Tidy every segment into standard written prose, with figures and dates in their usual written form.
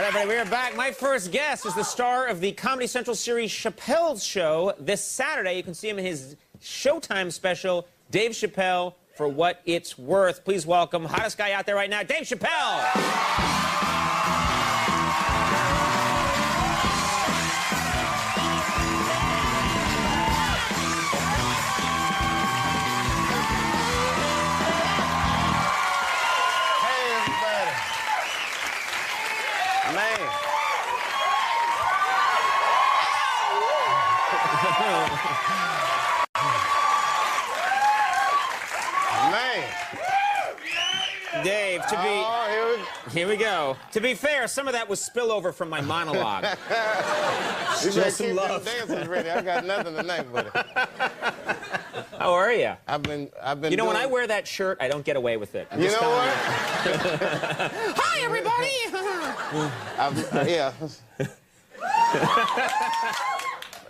All right, everybody, we are back. My first guest is the star of the Comedy Central series Chappelle's Show. This Saturday, you can see him in his Showtime special, Dave Chappelle, For What It's Worth. Please welcome, hottest guy out there right now, Dave Chappelle. Dave, here we go. To be fair, some of that was spillover from my monologue. You better keep them dancers ready. I got nothing tonight, buddy. How are you? I've been. You know, when I wear that shirt, I don't get away with it. You know what? Hi, everybody. Yeah.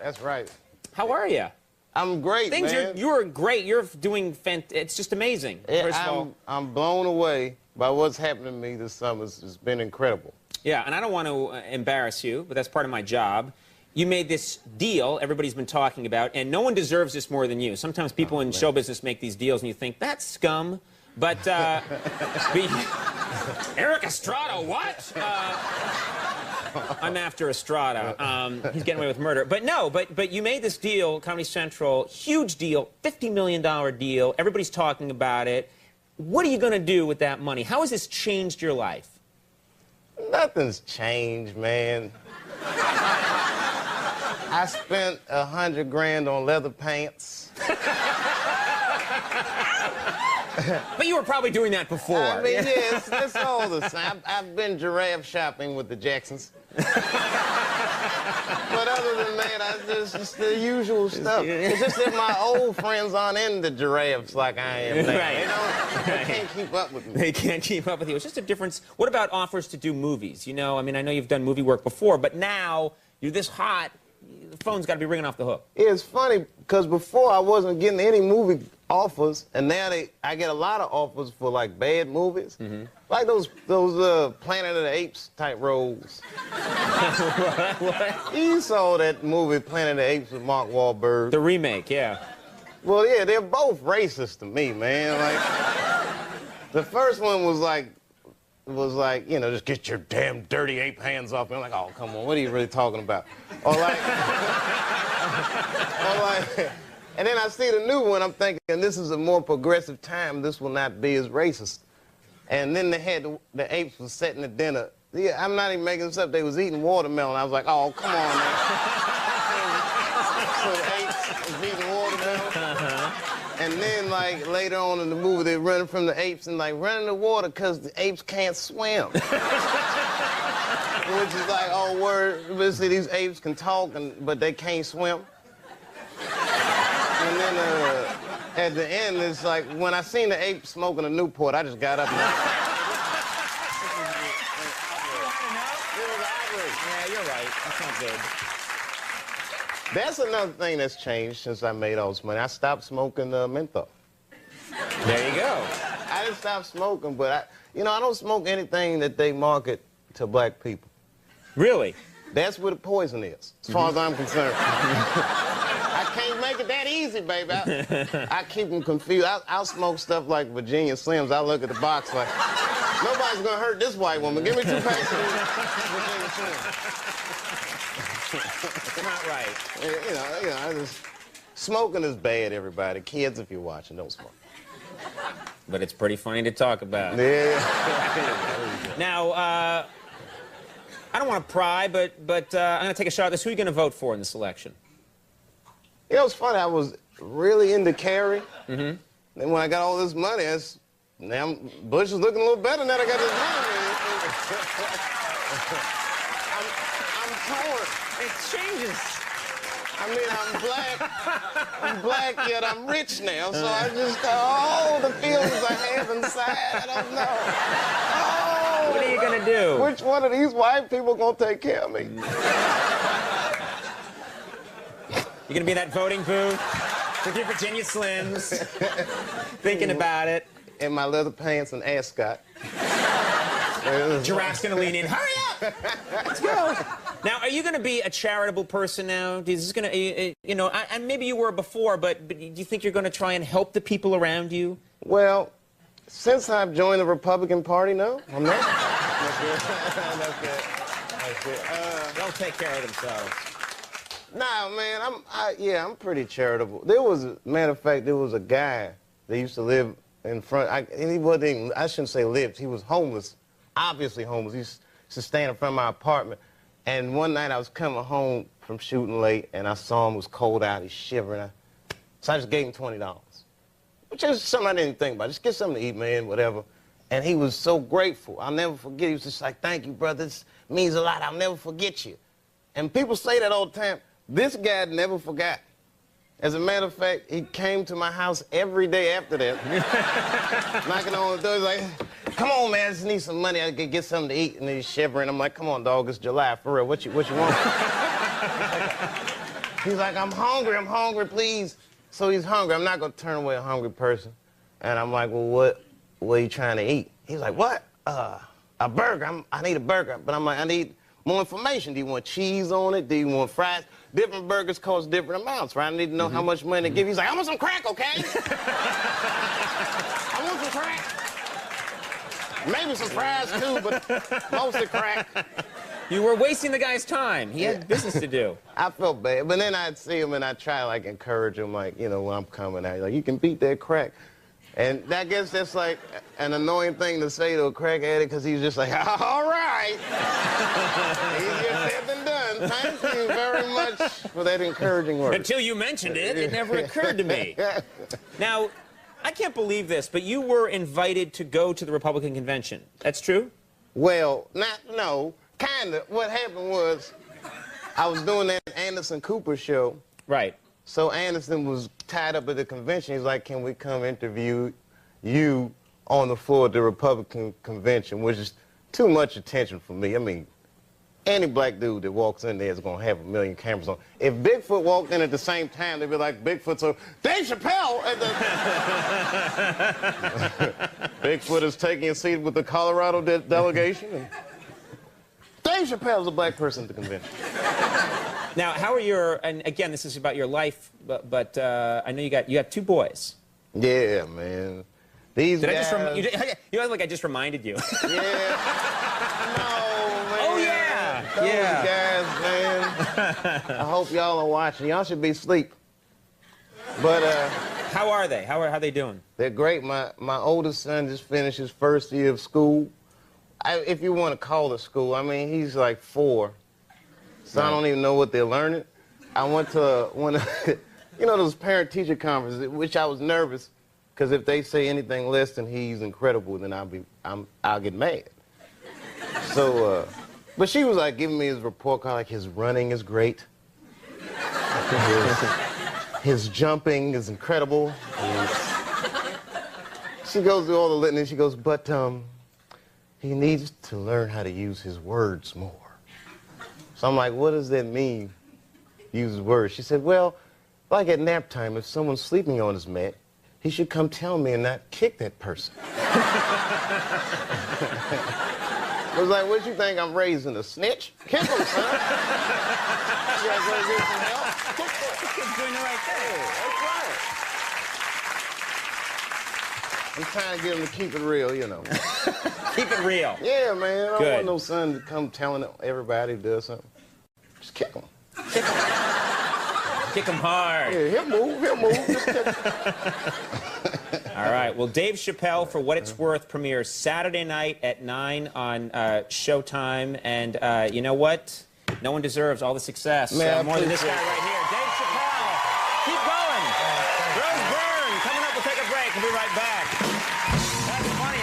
That's right. How are you? I'm great, man. You're great. You're doing it's just amazing. First of all, I'm blown away by what's happening to me this summer. It's been incredible. Yeah, and I don't want to embarrass you, but that's part of my job. You made this deal everybody's been talking about, and no one deserves this more than you. Sometimes people in show business make these deals, and you think, that's scum. But, Eric Estrada, what? I'm after Estrada. He's getting away with murder. But no, but you made this deal, Comedy Central, huge deal, $50 million deal. Everybody's talking about it. What are you going to do with that money? How has this changed your life? Nothing's changed, man. I spent $100 grand on leather pants. But you were probably doing that before. I mean, yeah, it's all the same. I've been giraffe shopping with the Jacksons. But other than that, it's just the usual stuff. It's just that my old friends aren't into giraffes like I am now. Right. You know? They can't keep up with me. They can't keep up with you. It's just a difference. What about offers to do movies? You know, I mean, I know you've done movie work before, but now you're this hot, the phone's got to be ringing off the hook. Yeah, it's funny, because before I wasn't getting any movie offers, and now I get a lot of offers for, like, bad movies. Mm-hmm. Like those Planet of the Apes type roles. What? You saw that movie, Planet of the Apes, with Mark Wahlberg. The remake, yeah. Well, yeah, they're both racist to me, man. Like, the first one was like, you know, just get your damn dirty ape hands off me. I'm like, oh, come on, what are you really talking about? Or like, and then I see the new one, I'm thinking, this is a more progressive time, this will not be as racist. And then they had the apes was setting the dinner. Yeah, I'm not even making this up, they was eating watermelon. I was like, oh, come on, man. So the apes was eating watermelon. And then, like, later on in the movie, they're running from the apes and, like, running the water because the apes can't swim. Which is like, oh, word, obviously these apes can talk, but they can't swim. And then at the end, it's like, when I seen the ape smoking a Newport, I just got up and... Yeah, you're right. That's not good. That's another thing that's changed since I made all this money. I stopped smoking menthol. There you go. I didn't stop smoking, but I don't smoke anything that they market to black people. Really? That's where the poison is, as far as I'm concerned. I can't make it that easy, baby. I keep them confused. I'll smoke stuff like Virginia Slims. I look at the box like, nobody's gonna hurt this white woman. Give me 2 packs of Virginia Slims. Not right. Smoking is bad, everybody. Kids, if you're watching, don't smoke. But it's pretty funny to talk about. Yeah. Now, I don't want to pry, but I'm going to take a shot at this. Who are you going to vote for in this election? You know, it's funny. I was really into Kerry. Mm-hmm. Then when I got all this money, now Bush is looking a little better now that I got this money. I'm torn. It changes. I mean, I'm black, yet I'm rich now, so I just, the feelings I have inside, I don't know. Oh, what are you gonna do? Which one of these white people gonna take care of me? You gonna be in that voting booth with your Virginia Slims, thinking about it. In my leather pants and ascot. Giraffe's gonna lean in, hurry up! Let's go. Now, are you going to be a charitable person now? Is this going to, you know, and maybe you were before, but do you think you're going to try and help the people around you? Well, since I've joined the Republican Party, no, I'm not. That's good. That's good. They'll take care of themselves. Nah, man, I'm pretty charitable. There was, matter of fact, there was a guy that used to live in front, and he wasn't even, I shouldn't say lived, he was homeless, obviously homeless. He used to stand in front of my apartment. And one night I was coming home from shooting late, and I saw him, it was cold out, he's shivering. So I just gave him $20, which is something I didn't think about. Just get something to eat, man, whatever. And he was so grateful. I'll never forget. He was just like, thank you, brother. This means a lot. I'll never forget you. And people say that all the time. This guy never forgot. As a matter of fact, he came to my house every day after that, knocking on the door. He's like, come on, man, I just need some money. I could get something to eat. And he's shivering. I'm like, come on, dog, it's July, for real. What you want? He's like, I'm hungry, please. So he's hungry. I'm not going to turn away a hungry person. And I'm like, well, what are you trying to eat? He's like, what? A burger. I need a burger. But I'm like, I need more information. Do you want cheese on it? Do you want fries? Different burgers cost different amounts, right? I need to know how much money to give you. He's like, I want some crack, okay? I want some crack. Maybe some fries, too, but mostly crack. You were wasting the guy's time. He had business to do. I felt bad. But then I'd see him, and I'd try to, like, encourage him, like, you know, when I'm coming out. Like, you can beat that crack. And I guess that's, like, an annoying thing to say to a crack addict, because he's just like, all right. Easier said than done. Thank you very much for that encouraging word. Until you mentioned it, it never occurred to me. Now, I can't believe this, but you were invited to go to the Republican convention. That's true? Well, no, kind of. What happened was I was doing that Anderson Cooper show. Right. So Anderson was tied up at the convention. He's like, can we come interview you on the floor at the Republican convention, which is too much attention for me. I mean, any black dude that walks in there is going to have a million cameras on. If Bigfoot walked in at the same time, they'd be like, Bigfoot's a Dave Chappelle at the... Bigfoot is taking a seat with the Colorado delegation. And Dave Chappelle's a black person at the convention. Now, how are your, and again, this is about your life, but I know you have two boys. Yeah, man. These guys... you act like I just reminded you. Yeah. No, man. Oh, yeah. Those Yeah. guys, man. I hope y'all are watching. Y'all should be asleep. But, How are they? How are they doing? they're great. My oldest son just finished his first year of school. If you want to call it school, I mean, he's like 4. So I don't even know what they're learning. I went to one of, you know, those parent-teacher conferences, which I was nervous, because if they say anything less than he's incredible, then I'll get mad. So, but she was like giving me his report card, like his running is great. His jumping is incredible. She goes through all the litany, she goes, but he needs to learn how to use his words more. So I'm like, what does that mean, use words? She said, well, like at nap time, if someone's sleeping on his mat, he should come tell me and not kick that person. I was like, what you think I'm raising, a snitch? Kick him, son. You guys want to get some help? Kick him. The kid's doing the right thing. That's right. I'm trying to get him to keep it real, you know. Keep it real. Yeah, man. I don't Good. want no son to come telling everybody who does something. Just kick him. Kick him. Kick him hard. Yeah, he'll move. Just kick him. All right. Well, Dave Chappelle, For What It's Worth, premieres Saturday night at 9 on Showtime. And you know what? No one deserves all the success more than this guy right here. Dave Chappelle. Keep going. Rose Byrne. Coming up, we'll take a break. We'll be right back. That's funny.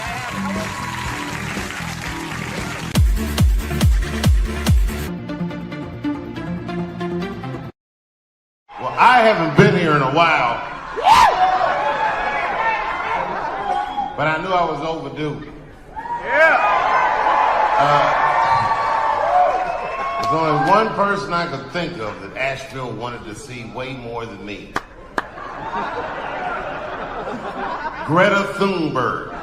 Well, I haven't been here in a while, but I knew I was overdue. There's only one person I could think of that Asheville wanted to see way more than me. Greta Thunberg.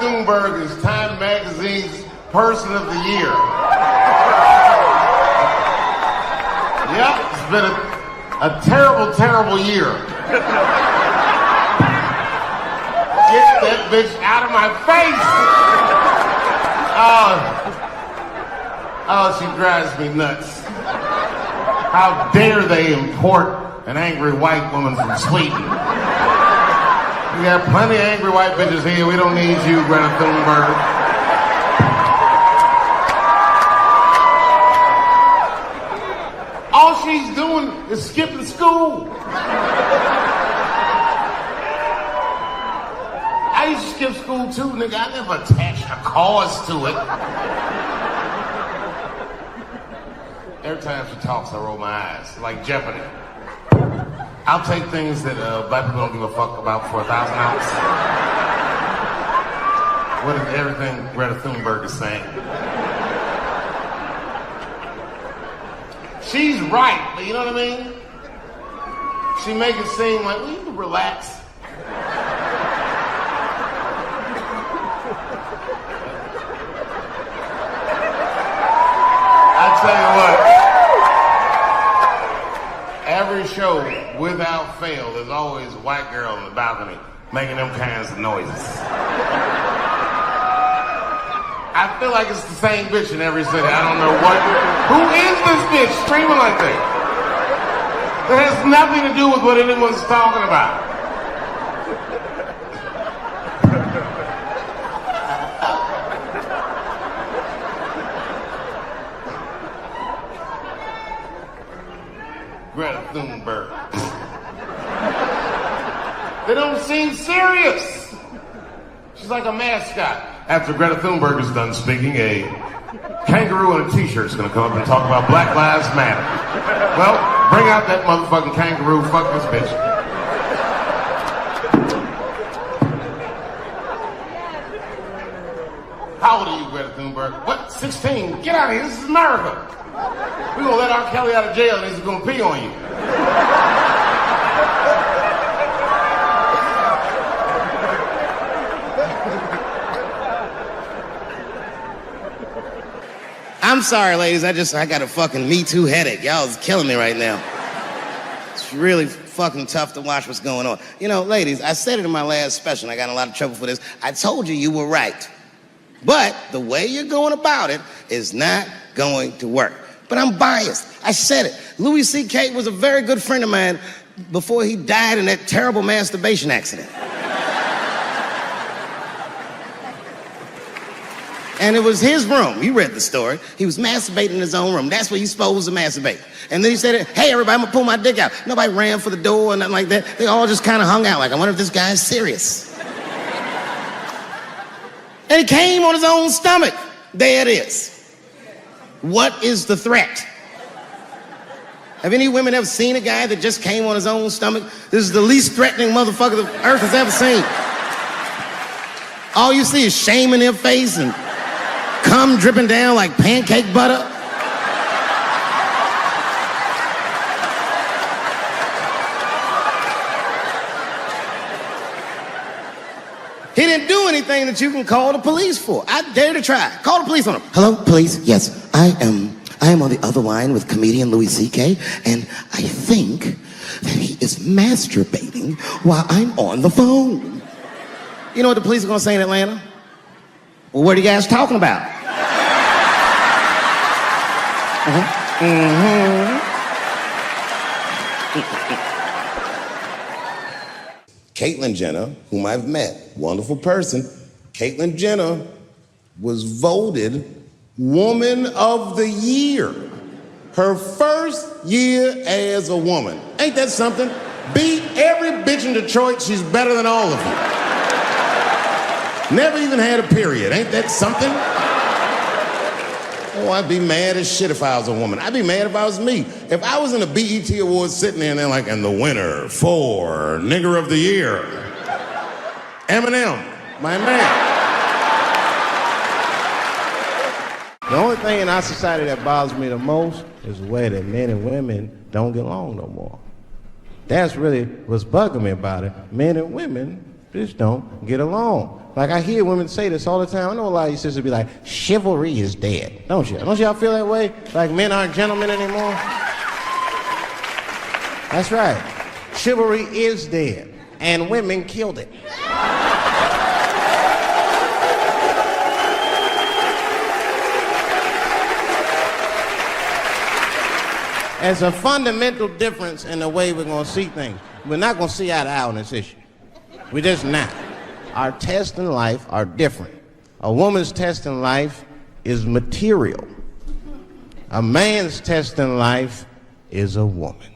Thunberg is Time Magazine's Person of the Year. Yep, it's been a terrible, terrible year. Get that bitch out of my face! Oh, she drives me nuts. How dare they import an angry white woman from Sweden? We got plenty of angry white bitches here. We don't need you, Greta Thunberg. All she's doing is skipping school. I used to skip school too, nigga. I never attached a cause to it. Every time she talks, I roll my eyes, like Jeopardy. I'll take things that black people don't give a fuck about for $1,000. What is everything Greta Thunberg is saying? She's right, but you know what I mean? She make it seem like, well, you can relax. I tell you what, every show, without fail, there's always a white girl on the balcony making them kinds of noises. I feel like it's the same bitch in every city. I don't know what. Who is this bitch screaming like that? That has nothing to do with what anyone's talking about. Greta Thunberg. They don't seem serious. She's like a mascot. After Greta Thunberg is done speaking, a kangaroo in a t-shirt is going to come up and talk about Black Lives Matter. Well, bring out that motherfucking kangaroo. Fuck this bitch. How old are you, Greta Thunberg? What? 16? Get out of here. This is America. We're going to let R. Kelly out of jail and he's going to pee on you. I'm sorry, ladies. I got a fucking Me Too headache. Y'all is killing me right now. It's really fucking tough to watch what's going on. You know, ladies, I said it in my last special, and I got in a lot of trouble for this. I told you were right. But the way you're going about it is not going to work. But I'm biased. I said it. Louis C.K. was a very good friend of mine before he died in that terrible masturbation accident. And it was his room. You read the story. He was masturbating in his own room. That's where you're supposed to masturbate. And then he said, hey, everybody, I'm gonna pull my dick out. Nobody ran for the door or nothing like that. They all just kind of hung out like, I wonder if this guy's serious. And he came on his own stomach. There it is. What is the threat? Have any women ever seen a guy that just came on his own stomach? This is the least threatening motherfucker the earth has ever seen. All you see is shame in their face and cum dripping down like pancake butter. He didn't do anything that you can call the police for. I dare to try. Call the police on him. Hello, police? Yes, I am on the other line with comedian Louis C.K., and I think that he is masturbating while I'm on the phone. You know what the police are gonna say in Atlanta? Well, what are you guys talking about? Caitlyn Jenner, whom I've met, wonderful person. Caitlyn Jenner was voted Woman of the Year. Her first year as a woman. Ain't that something? Beat every bitch in Detroit. She's better than all of them. Never even had a period. Ain't that something? Oh, I'd be mad as shit if I was a woman. I'd be mad if I was me. If I was in a BET Awards sitting there and they're like, and the winner for Nigger of the Year, Eminem, my man. The only thing in our society that bothers me the most is the way that men and women don't get along no more. That's really what's bugging me about it. Men and women just don't get along. Like, I hear women say this all the time. I know a lot of you sisters be like, chivalry is dead. Don't you? Don't y'all feel that way? Like men aren't gentlemen anymore? That's right. Chivalry is dead. And women killed it. There's a fundamental difference in the way we're going to see things. We're not going to see eye to eye on this issue. We're just not. Our tests in life are different. A woman's test in life is material. A man's test in life is a woman.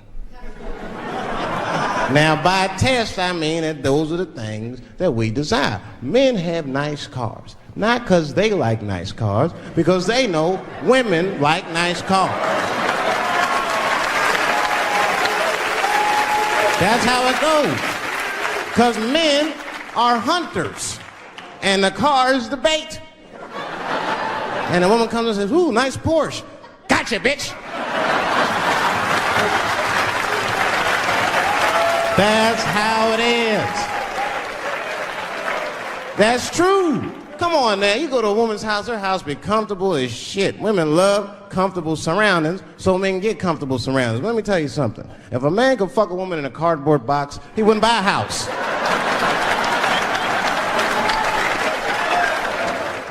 Now, by test, I mean that those are the things that we desire. Men have nice cars. Not because they like nice cars, because they know women like nice cars. That's how it goes. Because men are hunters, and the car is the bait. And a woman comes and says, ooh, nice Porsche. Gotcha, bitch. That's how it is. That's true. Come on now, you go to a woman's house, her house be comfortable as shit. Women love comfortable surroundings, so men get comfortable surroundings. Let me tell you something. If a man could fuck a woman in a cardboard box, he wouldn't buy a house.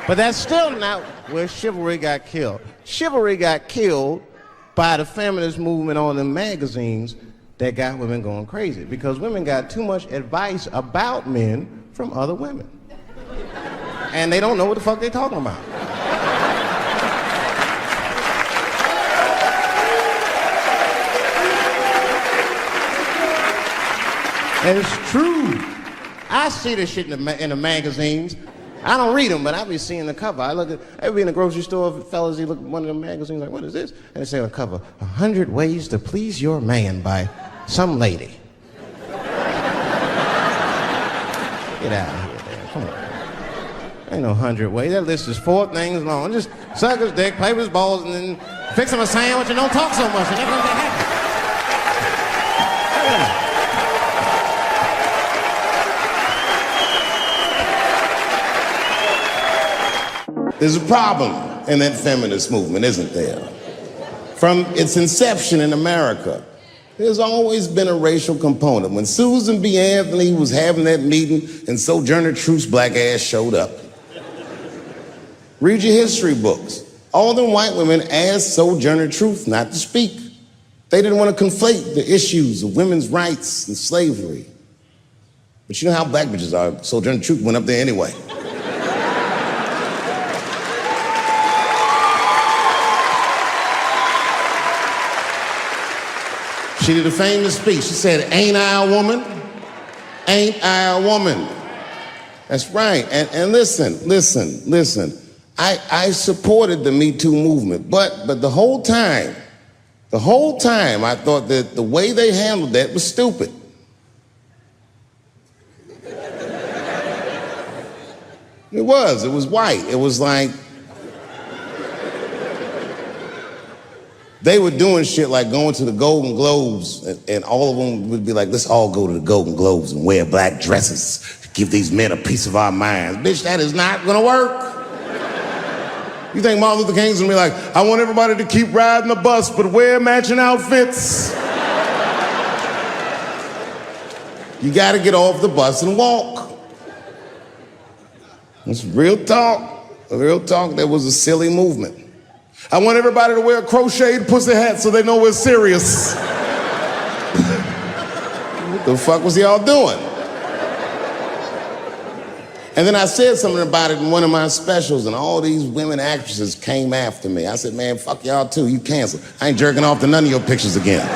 But that's still not where chivalry got killed. Chivalry got killed by the feminist movement on the magazines that got women going crazy, because women got too much advice about men from other women. And they don't know what the fuck they're talking about. And it's true. I see this shit in the magazines. I don't read them, but I be seeing the cover. I be in the grocery store, fellas, you look at one of the magazines like, what is this? And they say on the cover, 100 Ways to Please Your Man by some lady. Get out of here, man. Come on. Ain't no 100 ways. That list is 4 things long. Just suck his dick, play with his balls, and then fix him a sandwich and don't talk so much. And everything's happy. There's a problem in that feminist movement, isn't there? From its inception in America, there's always been a racial component. When Susan B. Anthony was having that meeting and Sojourner Truth's black ass showed up, read your history books. All them white women asked Sojourner Truth not to speak. They didn't want to conflate the issues of women's rights and slavery. But you know how black bitches are. Sojourner Truth went up there anyway. She did a famous speech. She said, ain't I a woman? Ain't I a woman? That's right. And listen. I supported the Me Too movement, but the whole time I thought that the way they handled that was stupid. It was white. It was like, they were doing shit like going to the Golden Globes, and all of them would be like, let's all go to the Golden Globes and wear black dresses, give these men a piece of our minds. Bitch, that is not gonna work. You think Martin Luther King's gonna be like, I want everybody to keep riding the bus, but wear matching outfits? You gotta get off the bus and walk. It's real talk. Real talk, that was a silly movement. I want everybody to wear a crocheted pussy hat so they know we're serious. What the fuck was y'all doing? And then I said something about it in one of my specials, and all these women actresses came after me. I said, man, fuck y'all too, you canceled. I ain't jerking off to none of your pictures again.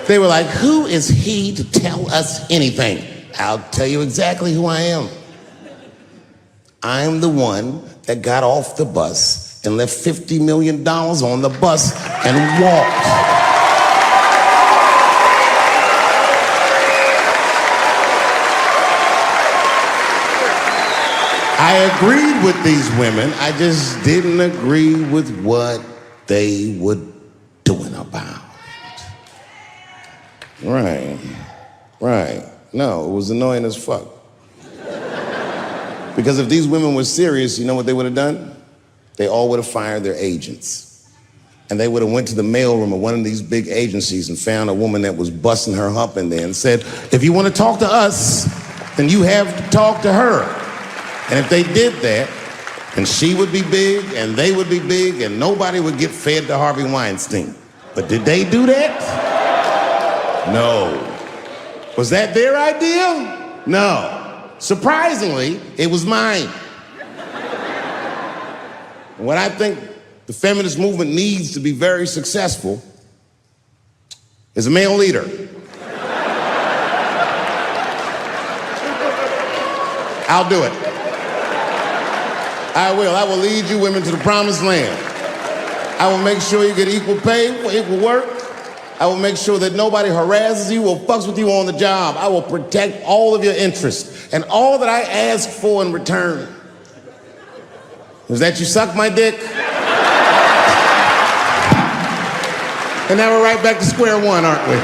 They were like, who is he to tell us anything? I'll tell you exactly who I am. I'm the one that got off the bus and left $50 million on the bus and walked. I agreed with these women. I just didn't agree with what they were doing about it. Right. Right. No, it was annoying as fuck. Because if these women were serious, you know what they would have done? They all would have fired their agents. And they would have went to the mailroom of one of these big agencies and found a woman that was busting her hump in there and said, if you want to talk to us, then you have to talk to her. And if they did that, then she would be big and they would be big and nobody would get fed to Harvey Weinstein. But did they do that? No. Was that their idea? No. Surprisingly, it was mine. And what I think the feminist movement needs to be very successful is a male leader. I'll do it. I will. I will lead you women to the promised land. I will make sure you get equal pay for equal work. I will make sure that nobody harasses you or fucks with you on the job. I will protect all of your interests. And all that I ask for in return is that you suck my dick. And now we're right back to square one, aren't we?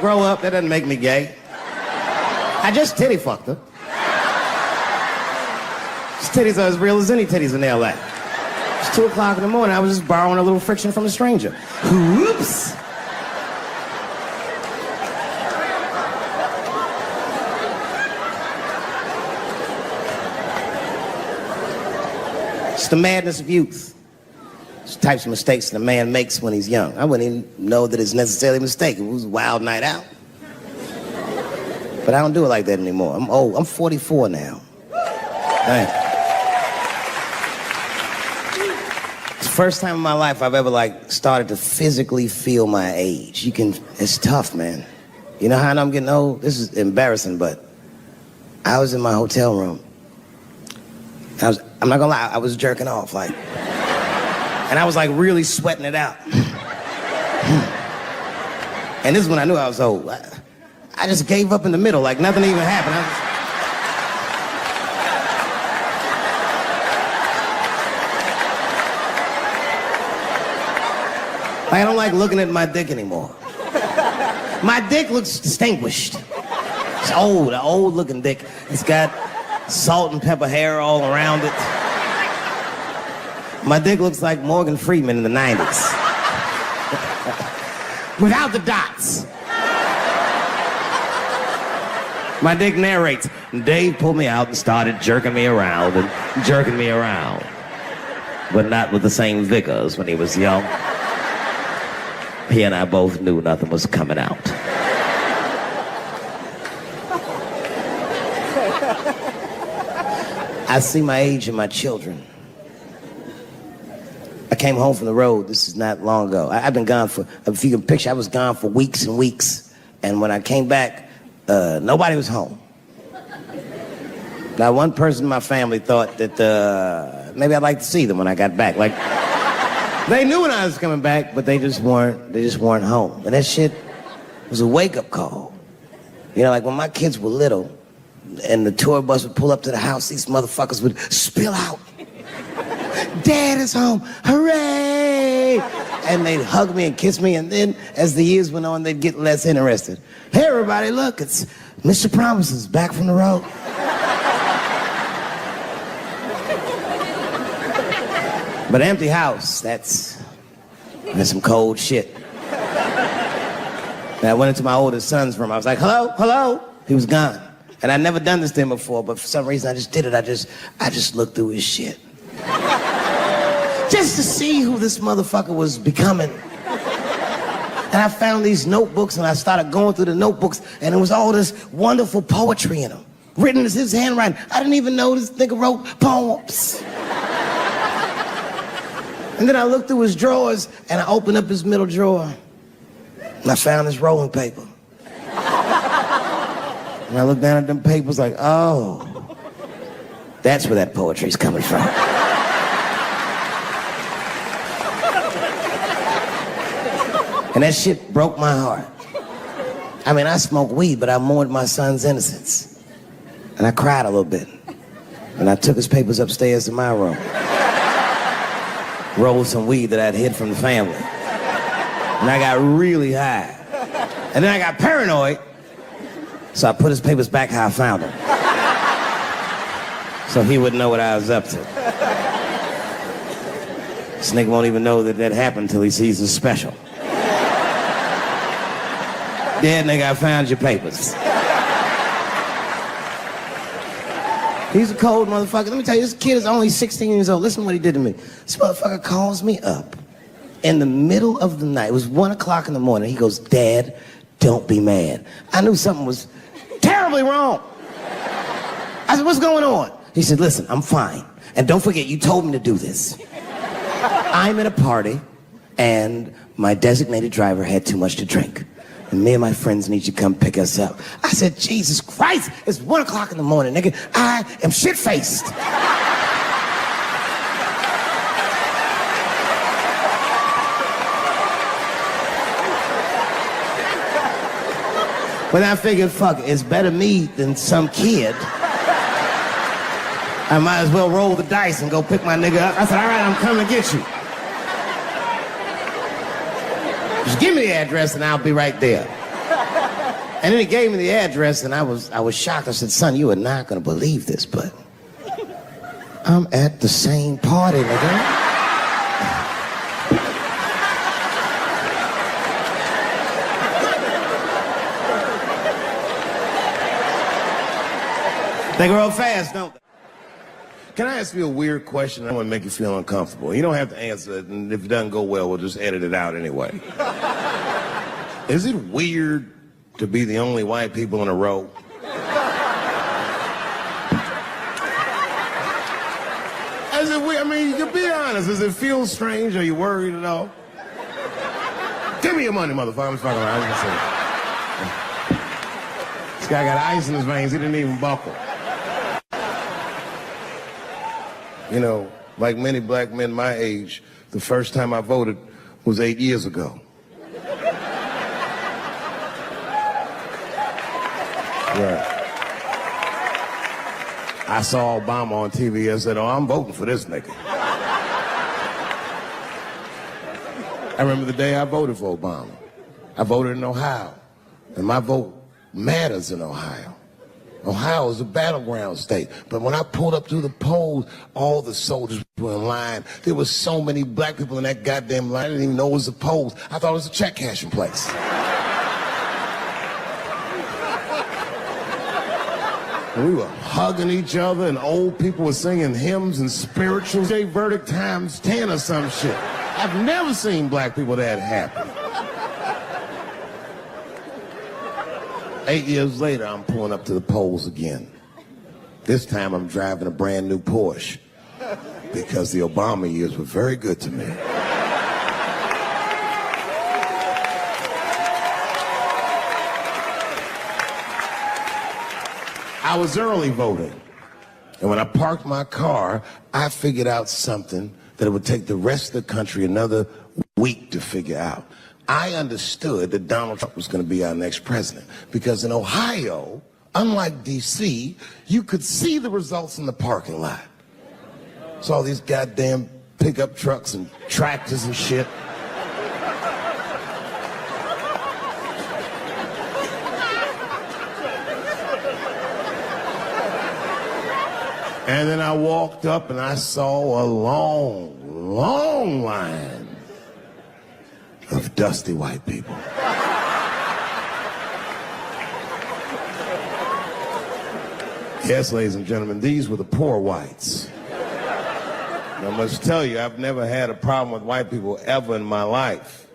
Grow up, that doesn't make me gay. I just titty fucked her. His titties are as real as any titties in L.A. It's 2 o'clock in the morning. I was just borrowing a little friction from a stranger. Whoops. It's the madness of youth. It's the types of mistakes that a man makes when he's young. I wouldn't even know that it's necessarily a mistake. It was a wild night out. But I don't do it like that anymore. I'm old. I'm 44 now. Thanks. It's the first time in my life I've ever, started to physically feel my age. It's tough, man. You know how I know I'm getting old? This is embarrassing, but I was in my hotel room. I'm not gonna lie, I was jerking off, and I was, really sweating it out. And this is when I knew I was old. I just gave up in the middle, nothing even happened. I don't like looking at my dick anymore. My dick looks distinguished. It's old, an old-looking dick. It's got salt and pepper hair all around it. My dick looks like Morgan Freeman in the 90s. Without the dots. My dick narrates. Dave pulled me out and started jerking me around and jerking me around. But not with the same vigor as when he was young. He and I both knew nothing was coming out. I see my age in my children. I came home from the road. This is not long ago. I've been gone for, if you can picture, I was gone for weeks and weeks. And when I came back, nobody was home. Now, one person in my family thought that maybe I'd like to see them when I got back. They knew when I was coming back, but they just weren't home. And that shit was a wake-up call. You know, when my kids were little, and the tour bus would pull up to the house, these motherfuckers would spill out. Dad is home, hooray! And they'd hug me and kiss me, and then, as the years went on, they'd get less interested. Hey, everybody, look, it's Mr. Promises back from the road. But empty house, that's some cold shit. And I went into my oldest son's room. I was like, hello, hello? He was gone. And I'd never done this to him before, but for some reason I just did it. I just looked through his shit. Just to see who this motherfucker was becoming. And I found these notebooks, and I started going through the notebooks, and there was all this wonderful poetry in them, written as his handwriting. I didn't even know this nigga wrote poems. And then I looked through his drawers, and I opened up his middle drawer, and I found this rolling paper. And I looked down at them papers like, oh, that's where that poetry's coming from. And that shit broke my heart. I mean, I smoke weed, but I mourned my son's innocence. And I cried a little bit. And I took his papers upstairs to my room. Rolled some weed that I'd hid from the family. And I got really high. And then I got paranoid, so I put his papers back how I found them. So he wouldn't know what I was up to. This nigga won't even know that that happened until he sees the special. Yeah, nigga, I found your papers. He's a cold motherfucker. Let me tell you, this kid is only 16 years old. Listen to what he did to me. This motherfucker calls me up in the middle of the night. It was 1 o'clock in the morning. He goes, Dad, don't be mad. I knew something was terribly wrong. I said, what's going on? He said, listen, I'm fine. And don't forget, you told me to do this. I'm at a party, and my designated driver had too much to drink. And me and my friends need you to come pick us up. I said, Jesus Christ, it's 1 o'clock in the morning, nigga. I am shit-faced. But I figured, fuck it, it's better me than some kid. I might as well roll the dice and go pick my nigga up. I said, all right, I'm coming to get you. Just give me the address and I'll be right there. And then he gave me the address and I was shocked. I said, son, you are not gonna believe this, but I'm at the same party, nigga. They grow fast, don't they? Can I ask you a weird question? I want to make you feel uncomfortable. You don't have to answer it, and if it doesn't go well, we'll just edit it out anyway. Is it weird to be the only white people in a row? Is it weird? I mean, you can be honest. Does it feel strange? Are you worried at all? Give me your money, motherfucker. I'm just fucking around. This guy got ice in his veins. He didn't even buckle. You know, like many black men my age, the first time I voted was 8 years ago. Right. I saw Obama on TV and said, oh, I'm voting for this nigga. I remember the day I voted for Obama. I voted in Ohio, and my vote matters in Ohio. Ohio is a battleground state. But when I pulled up to the polls, all the soldiers were in line. There were so many black people in that goddamn line, I didn't even know it was a polls. I thought it was a check cashing place. And we were hugging each other, and old people were singing hymns and spirituals. J Verdict times 10 or some shit. I've never seen black people that happy. 8 years later, I'm pulling up to the polls again. This time I'm driving a brand new Porsche because the Obama years were very good to me. I was early voting, and when I parked my car, I figured out something that it would take the rest of the country another week to figure out. I understood that Donald Trump was going to be our next president because in Ohio, unlike D.C., you could see the results in the parking lot. Saw these goddamn pickup trucks and tractors and shit. And then I walked up and I saw a long, long line of dusty white people. Yes, ladies and gentlemen, these were the poor whites. And I must tell you, I've never had a problem with white people ever in my life.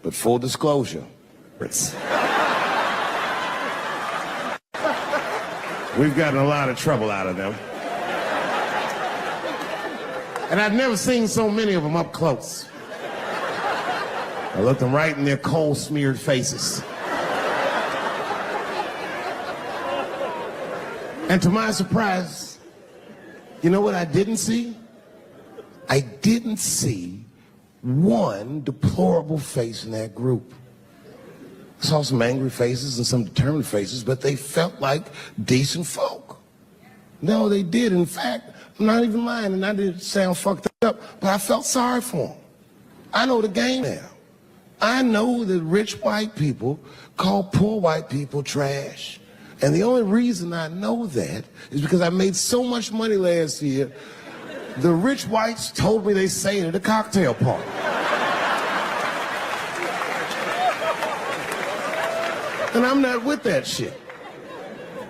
But full disclosure, we've gotten a lot of trouble out of them. And I've never seen so many of them up close. I looked them right in their coal-smeared faces. And to my surprise, you know what I didn't see? I didn't see one deplorable face in that group. I saw some angry faces and some determined faces, but they felt like decent folk. No, they did. In fact, I'm not even lying, and I didn't sound fucked up, but I felt sorry for them. I know the game now. I know that rich white people call poor white people trash. And the only reason I know that is because I made so much money last year, the rich whites told me they say it at a cocktail party. And I'm not with that shit.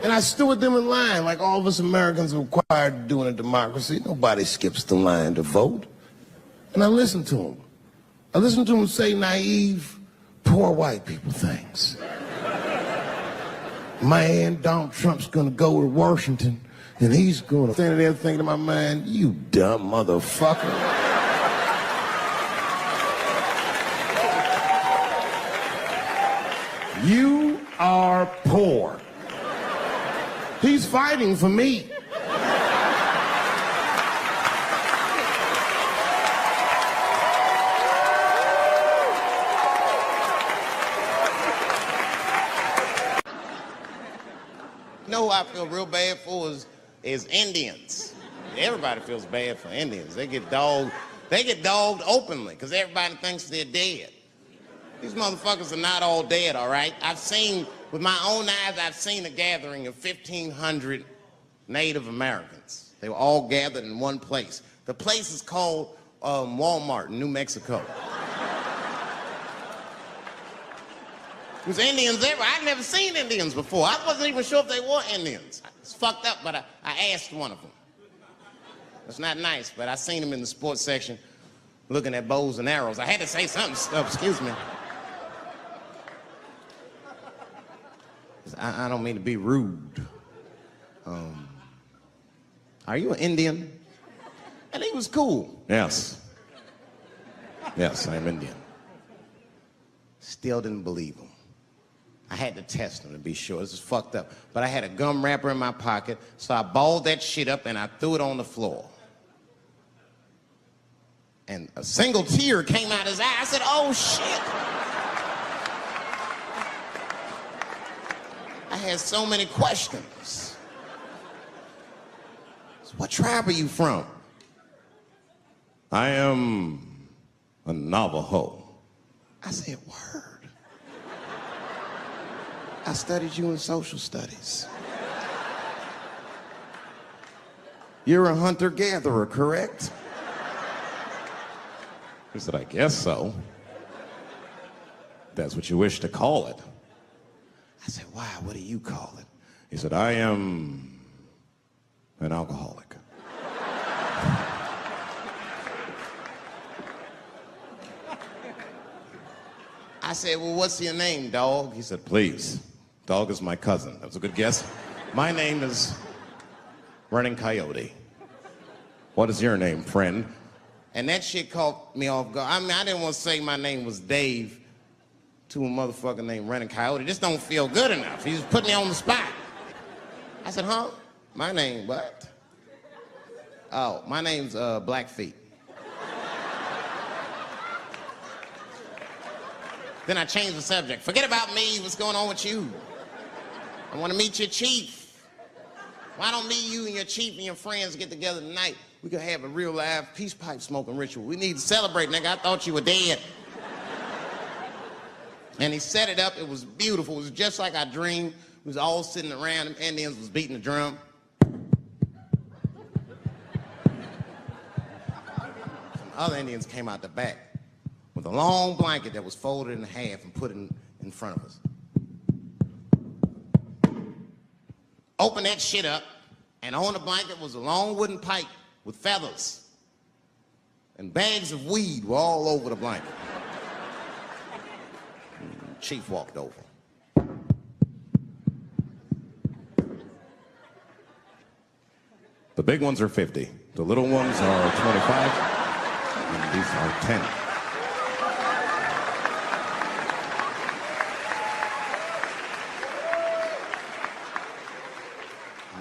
And I stood with them in line like all of us Americans are required to do in a democracy. Nobody skips the line to vote. And I listened to them. I listened to them say naive, poor white people things. Man, Donald Trump's gonna go to Washington and he's gonna stand there thinking to my mind, you dumb motherfucker. You are poor. He's fighting for me. You know who I feel real bad for is Indians. Everybody feels bad for Indians. They get dogged openly because everybody thinks they're dead. These motherfuckers are not all dead, all right? I've seen, with my own eyes, I've seen a gathering of 1,500 Native Americans. They were all gathered in one place. The place is called Walmart in New Mexico. There's Indians everywhere. I'd never seen Indians before. I wasn't even sure if they were Indians. It's fucked up, but I asked one of them. It's not nice, but I seen him in the sports section looking at bows and arrows. I had to say something, excuse me. I don't mean to be rude. Are you an Indian? And he was cool. Yes. Yes, I'm Indian. Still didn't believe him. I had to test him to be sure. This is fucked up. But I had a gum wrapper in my pocket, so I balled that shit up and I threw it on the floor. And a single tear came out his eye. I said, oh, shit. I had so many questions. So what tribe are you from? I am a Navajo. I said, word. I studied you in social studies. You're a hunter-gatherer, correct? He said, I guess so. That's what you wish to call it. I said, why? What do you call it? He said, I am an alcoholic. I said, well, what's your name, dog? He said, please. Dog is my cousin. That was a good guess. My name is Running Coyote. What is your name, friend? And that shit caught me off guard. I mean, I didn't want to say my name was Dave to a motherfucker named Running Coyote. This don't feel good enough. He just put me on the spot. I said, huh? My name, what? Oh, my name's Blackfeet. Then I changed the subject. Forget about me. What's going on with you? I want to meet your chief. Why don't me, you, and your chief and your friends get together tonight? We could have a real live peace pipe smoking ritual. We need to celebrate, nigga. I thought you were dead. And he set it up. It was beautiful. It was just like I dreamed. We was all sitting around. Them Indians was beating the drum. Some other Indians came out the back with a long blanket that was folded in half and put in front of us. Open that shit up, and on the blanket was a long wooden pipe with feathers. And bags of weed were all over the blanket. Chief walked over. The big ones are 50. The little ones are 25. And these are 10.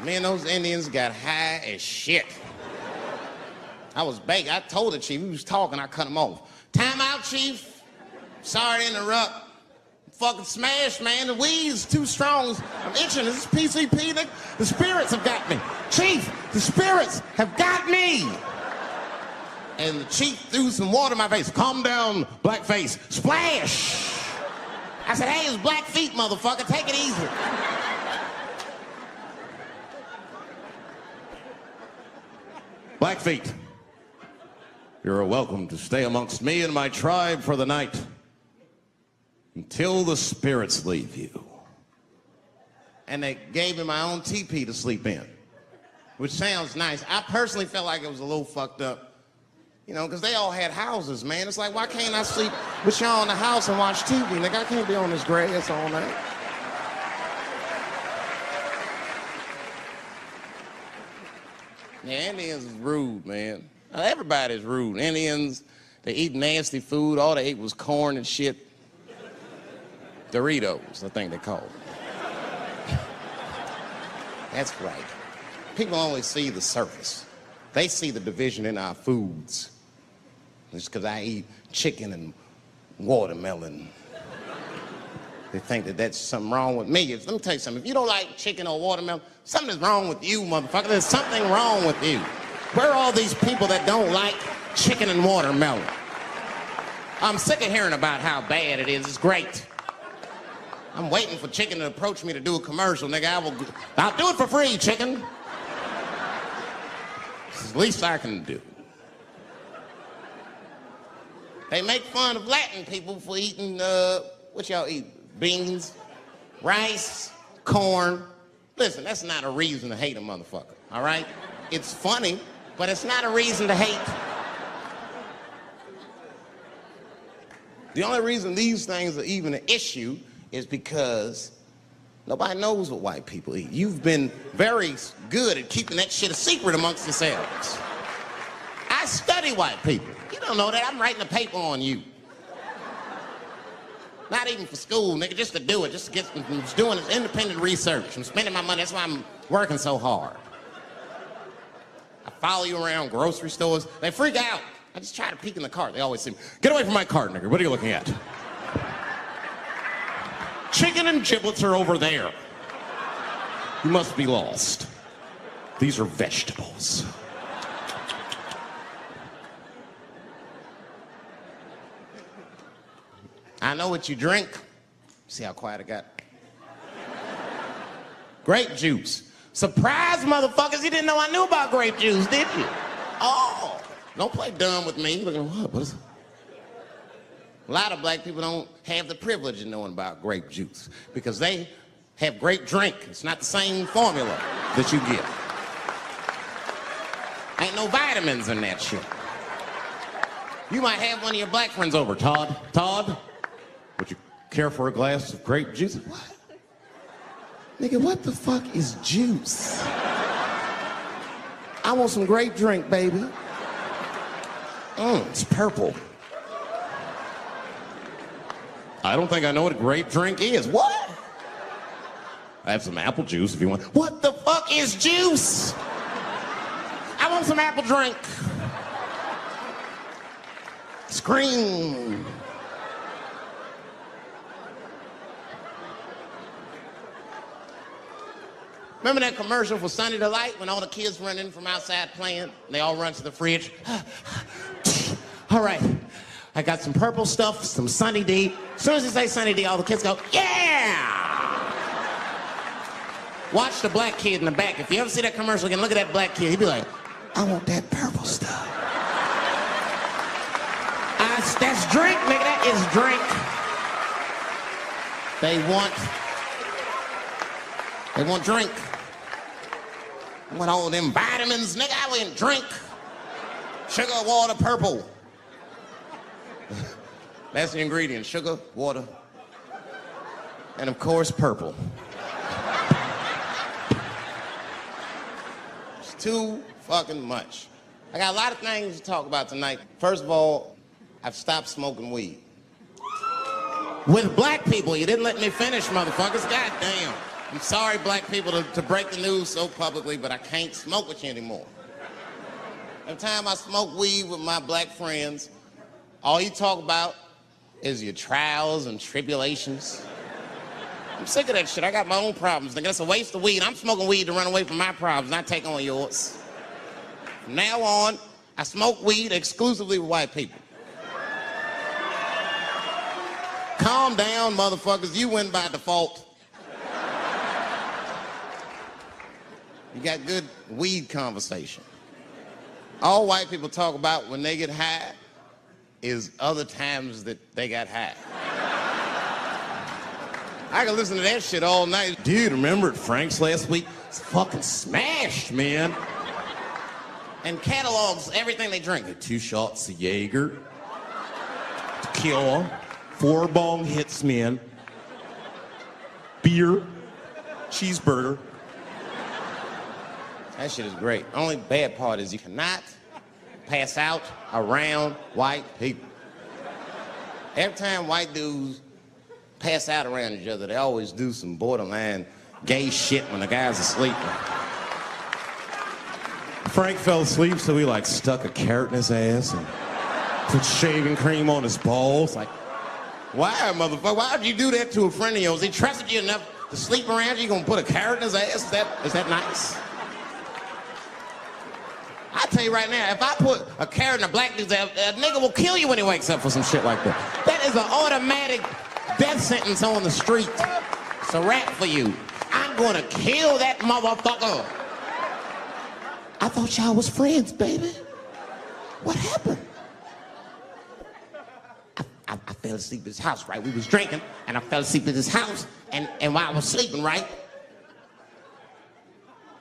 Me and those Indians got high as shit. I was baked. I told the chief, he was talking, I cut him off. Time out, chief. Sorry to interrupt. Fucking smashed, man. The weed's too strong. I'm itching. This is PCP. The spirits have got me. Chief, the spirits have got me. And the chief threw some water in my face. Calm down, blackface. Splash! I said, hey, it's black feet, motherfucker. Take it easy. Blackfeet, you're welcome to stay amongst me and my tribe for the night until the spirits leave you. And they gave me my own teepee to sleep in, which sounds nice. I personally felt like it was a little fucked up, you know, because they all had houses, man. It's like, why can't I sleep with y'all in the house and watch TV? Nigga, I can't be on this grass all night. Yeah, Indians is rude, man. Everybody's rude. Indians, they eat nasty food. All they ate was corn and shit. Doritos, I think they call it. That's right. People only see the surface. They see the division in our foods. It's because I eat chicken and watermelon. They think that that's something wrong with me. Let me tell you something. If you don't like chicken or watermelon, something's wrong with you, motherfucker. There's something wrong with you. Where are all these people that don't like chicken and watermelon? I'm sick of hearing about how bad it is. It's great. I'm waiting for chicken to approach me to do a commercial, nigga. I'll do it for free, chicken. It's the least I can do. They make fun of Latin people for eating, what y'all eat? Beans, rice, corn. Listen, that's not a reason to hate a motherfucker, all right? It's funny, but it's not a reason to hate. The only reason these things are even an issue is because nobody knows what white people eat. You've been very good at keeping that shit a secret amongst yourselves. I study white people. You don't know that. I'm writing a paper on you. Not even for school, nigga, just to do it, just to get, I'm just doing this independent research. I'm spending my money, that's why I'm working so hard. I follow you around grocery stores. They freak out. I just try to peek in the cart. They always say, get away from my cart, nigga. What are you looking at? Chicken and giblets are over there. You must be lost. These are vegetables. I know what you drink. See how quiet I got? Grape juice. Surprise, motherfuckers, you didn't know I knew about grape juice, did you? Oh, don't play dumb with me. Looking, what is it? A lot of black people don't have the privilege of knowing about grape juice because they have grape drink. It's not the same formula that you get. Ain't no vitamins in that shit. You might have one of your black friends over. Todd, would you care for a glass of grape juice? What? Nigga, what the fuck is juice? I want some grape drink, baby. It's purple. I don't think I know what a grape drink is. What? I have some apple juice if you want. What the fuck is juice? I want some apple drink. Scream. Remember that commercial for Sunny Delight when all the kids run in from outside playing? And they all run to the fridge. All right, I got some purple stuff, some Sunny D. As soon as you say Sunny D, all the kids go, yeah! Watch the black kid in the back. If you ever see that commercial again, look at that black kid. He'd be like, I want that purple stuff. That's drink, nigga, that is drink. They want drink. I want all them vitamins, nigga, I went drink. Sugar, water, purple. That's the ingredient, sugar, water, and of course, purple. It's too fucking much. I got a lot of things to talk about tonight. First of all, I've stopped smoking weed. With black people, you didn't let me finish, motherfuckers. God damn. I'm sorry, black people, to break the news so publicly, but I can't smoke with you anymore. Every time I smoke weed with my black friends, all you talk about is your trials and tribulations. I'm sick of that shit. I got my own problems. Nigga, that's a waste of weed. I'm smoking weed to run away from my problems, not take on yours. From now on, I smoke weed exclusively with white people. Calm down, motherfuckers. You win by default. You got good weed conversation. All white people talk about when they get high is other times that they got high. I can listen to that shit all night. Dude, remember at Frank's last week? It's fucking smashed, man. And catalogs everything they drink. 2 shots of Jaeger, tequila, 4 bong hits, man, beer, cheeseburger. That shit is great. Only bad part is you cannot pass out around white people. Every time white dudes pass out around each other, they always do some borderline gay shit when the guy's asleep. Frank fell asleep, so he like stuck a carrot in his ass and put shaving cream on his balls. Like, why, motherfucker? Why would you do that to a friend of yours? He trusted you enough to sleep around you. You gonna put a carrot in his ass? Is that nice? I tell you right now, if I put a carrot in a black dude's ass, a nigga will kill you when he wakes up for some shit like that. That is an automatic death sentence on the street. It's a rap for you. I'm gonna kill that motherfucker. I thought y'all was friends, baby. What happened? I fell asleep at his house, right? We was drinking, and I fell asleep at his house, and while I was sleeping, right?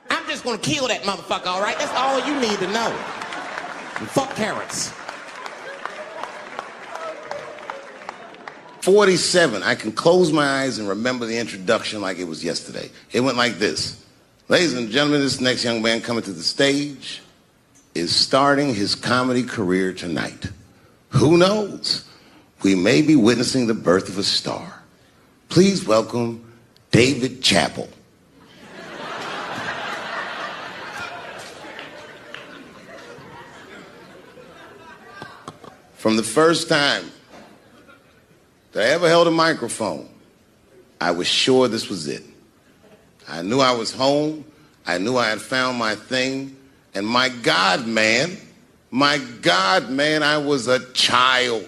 I'm just gonna kill that motherfucker, all right? That's all you need to know. And fuck carrots. 47, I can close my eyes and remember the introduction like it was yesterday. It went like this. Ladies and gentlemen, this next young man coming to the stage is starting his comedy career tonight. Who knows? We may be witnessing the birth of a star. Please welcome Dave Chappelle. From the first time that I ever held a microphone, I was sure this was it. I knew I was home. I knew I had found my thing. And my God, man, I was a child.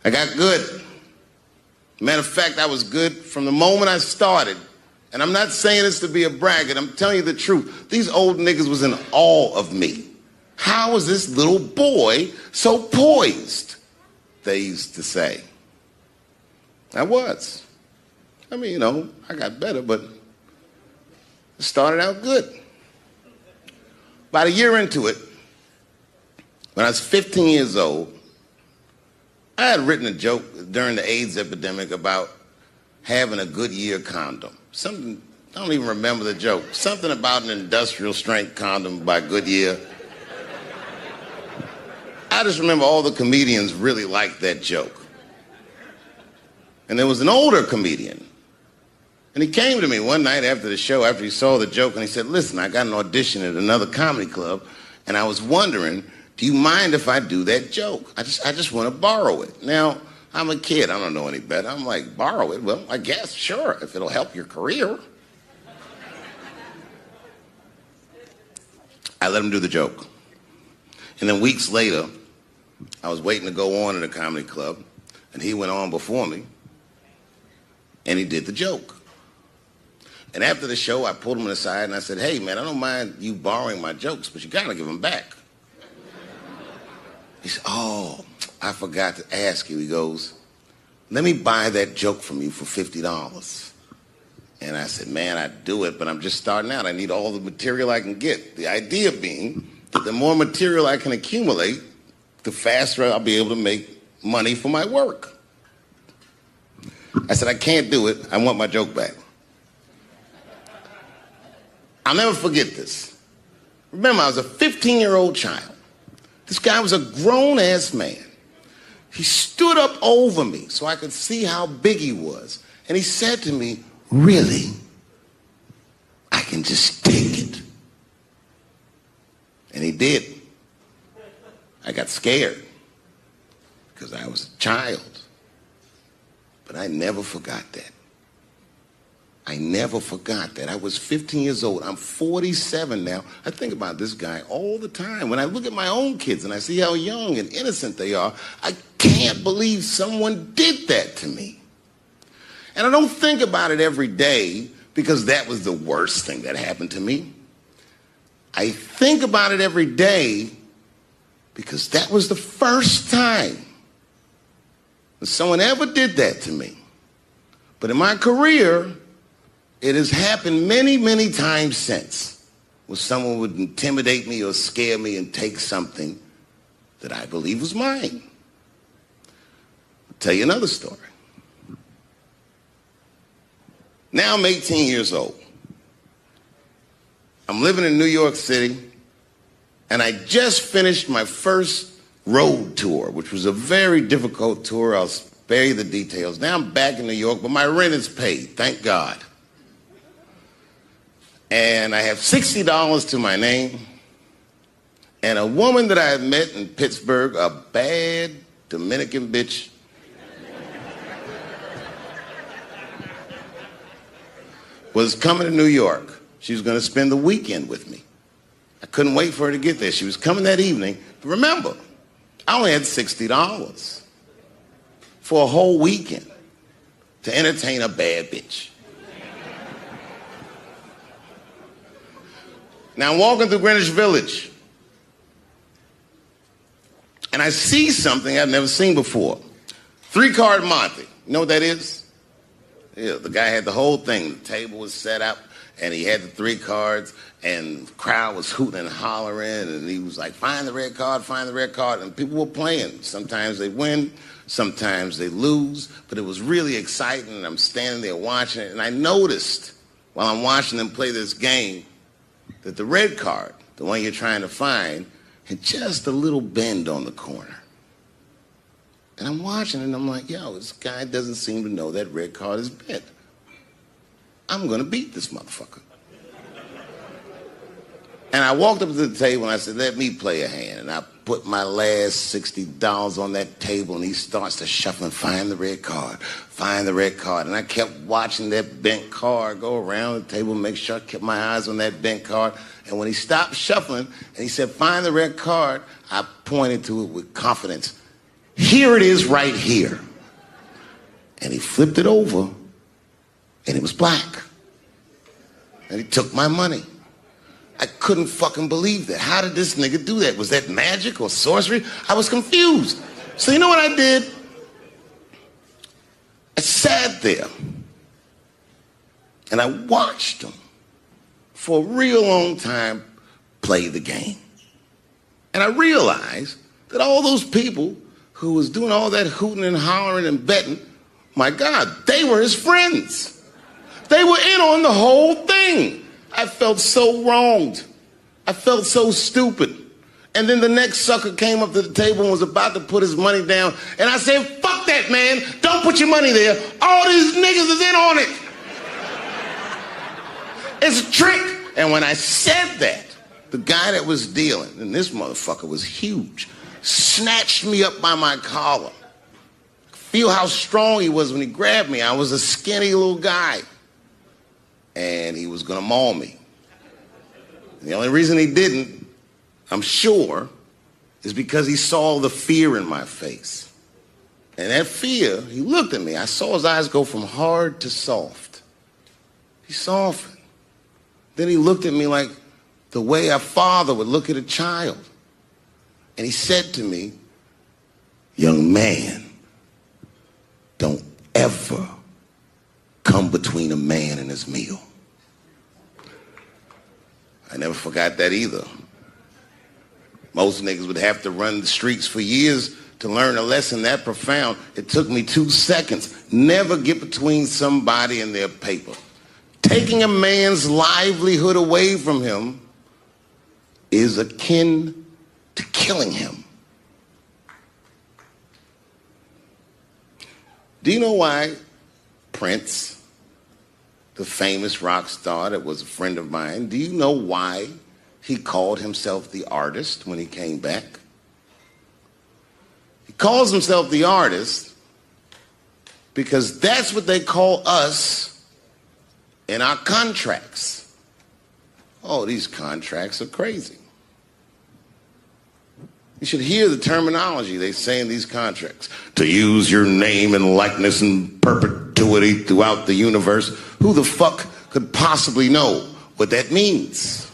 I got good. Matter of fact, I was good from the moment I started. And I'm not saying this to be a braggart. I'm telling you the truth. These old niggas was in awe of me. How was this little boy so poised? They used to say. I was. I mean, you know, I got better, but it started out good. About a year into it, when I was 15 years old, I had written a joke during the AIDS epidemic about having a Goodyear condom. Something, I don't even remember the joke. Something about an industrial strength condom by Goodyear. I just remember all the comedians really liked that joke. And there was an older comedian. And he came to me one night after the show, after he saw the joke, and he said, listen, I got an audition at another comedy club, and I was wondering, do you mind if I do that joke? I just want to borrow it. Now, I'm a kid. I don't know any better. I'm like, borrow it? Well, I guess, sure, if it'll help your career. I let him do the joke. And then weeks later, I was waiting to go on at a comedy club, and he went on before me, and he did the joke. And after the show, I pulled him aside, and I said, hey, man, I don't mind you borrowing my jokes, but you got to give them back. He said, oh, I forgot to ask you. He goes, let me buy that joke from you for $50. And I said, man, I'd do it, but I'm just starting out. I need all the material I can get. The idea being that the more material I can accumulate, the faster I'll be able to make money for my work. I said, I can't do it. I want my joke back. I'll never forget this. Remember, I was a 15-year-old child. This guy was a grown-ass man. He stood up over me so I could see how big he was. And he said to me, really? I can just take it. And he did. I got scared because I was a child. But I never forgot that. I never forgot that. I was 15 years old. I'm 47 now. I think about this guy all the time. When I look at my own kids and I see how young and innocent they are, I can't believe someone did that to me. And I don't think about it every day because that was the worst thing that happened to me. I think about it every day because that was the first time that someone ever did that to me. But in my career, it has happened many, many times since, where someone would intimidate me or scare me and take something that I believe was mine. I'll tell you another story. Now I'm 18 years old. I'm living in New York City, and I just finished my first road tour, which was a very difficult tour. I'll spare you the details. Now I'm back in New York, but my rent is paid, thank God. And I have $60 to my name, and a woman that I had met in Pittsburgh, a bad Dominican bitch, was coming to New York. She was going to spend the weekend with me. I couldn't wait for her to get there. She was coming that evening. But remember, I only had $60 for a whole weekend to entertain a bad bitch. Now I'm walking through Greenwich Village, and I see something I've never seen before. 3-card Monte. You know what that is? Yeah, the guy had the whole thing. The table was set up, and he had the 3 cards, and the crowd was hooting and hollering, and he was like, find the red card, find the red card, and people were playing. Sometimes they win, sometimes they lose, but it was really exciting, and I'm standing there watching it, and I noticed while I'm watching them play this game that the red card, the one you're trying to find, had just a little bend on the corner. And I'm watching it, and I'm like, yo, this guy doesn't seem to know that red card is bent. I'm going to beat this motherfucker. And I walked up to the table, and I said, let me play a hand. And I put my last $60 on that table, and he starts to shuffle and find the red card, find the red card. And I kept watching that bent card go around the table, make sure I kept my eyes on that bent card. And when he stopped shuffling, and he said, find the red card, I pointed to it with confidence. Here it is right here. And he flipped it over, and it was black. And he took my money. I couldn't fucking believe that. How did this nigga do that? Was that magic or sorcery? I was confused. So you know what I did? I sat there, and I watched him for a real long time play the game. And I realized that all those people who was doing all that hooting and hollering and betting, my God, they were his friends. They were in on the whole thing. I felt so wronged. I felt so stupid. And then the next sucker came up to the table and was about to put his money down. And I said, fuck that, man. Don't put your money there. All these niggas is in on it. It's a trick. And when I said that, the guy that was dealing, and this motherfucker was huge, snatched me up by my collar. Feel how strong he was when he grabbed me. I was a skinny little guy. And he was gonna maul me. And the only reason he didn't, I'm sure, is because he saw the fear in my face. And that fear, he looked at me. I saw his eyes go from hard to soft. He softened. Then he looked at me like the way a father would look at a child. And he said to me, young man, don't ever come between a man and his meal. I never forgot that either. Most niggas would have to run the streets for years to learn a lesson that profound. It took me 2 seconds. Never get between somebody and their paper. Taking a man's livelihood away from him is akin to killing him. Do you know why Prince, the famous rock star that was a friend of mine, do you know why he called himself the artist when he came back? He calls himself the artist because that's what they call us in our contracts. Oh, these contracts are crazy. You should hear the terminology they say in these contracts. To use your name and likeness in perpetuity throughout the universe. Who the fuck could possibly know what that means?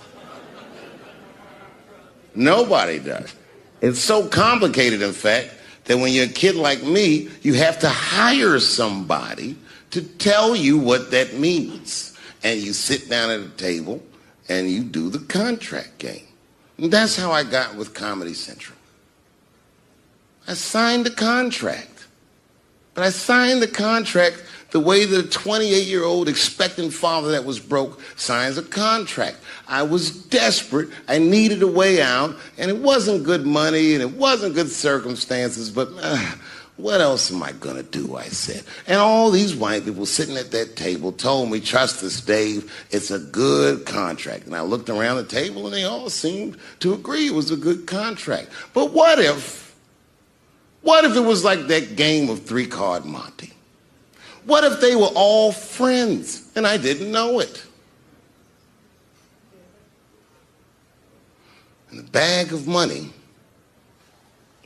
Nobody does. It's so complicated, in fact, that when you're a kid like me, you have to hire somebody to tell you what that means. And you sit down at a table and you do the contract game. And that's how I got with Comedy Central. I signed the contract. But I signed the contract the way that a 28-year-old expectant father that was broke signs a contract. I was desperate. I needed a way out. And it wasn't good money and it wasn't good circumstances. But what else am I going to do, I said. And all these white people sitting at that table told me, trust us, Dave, it's a good contract. And I looked around the table and they all seemed to agree it was a good contract. But what if it was like that game of three-card Monte? What if they were all friends and I didn't know it? And the bag of money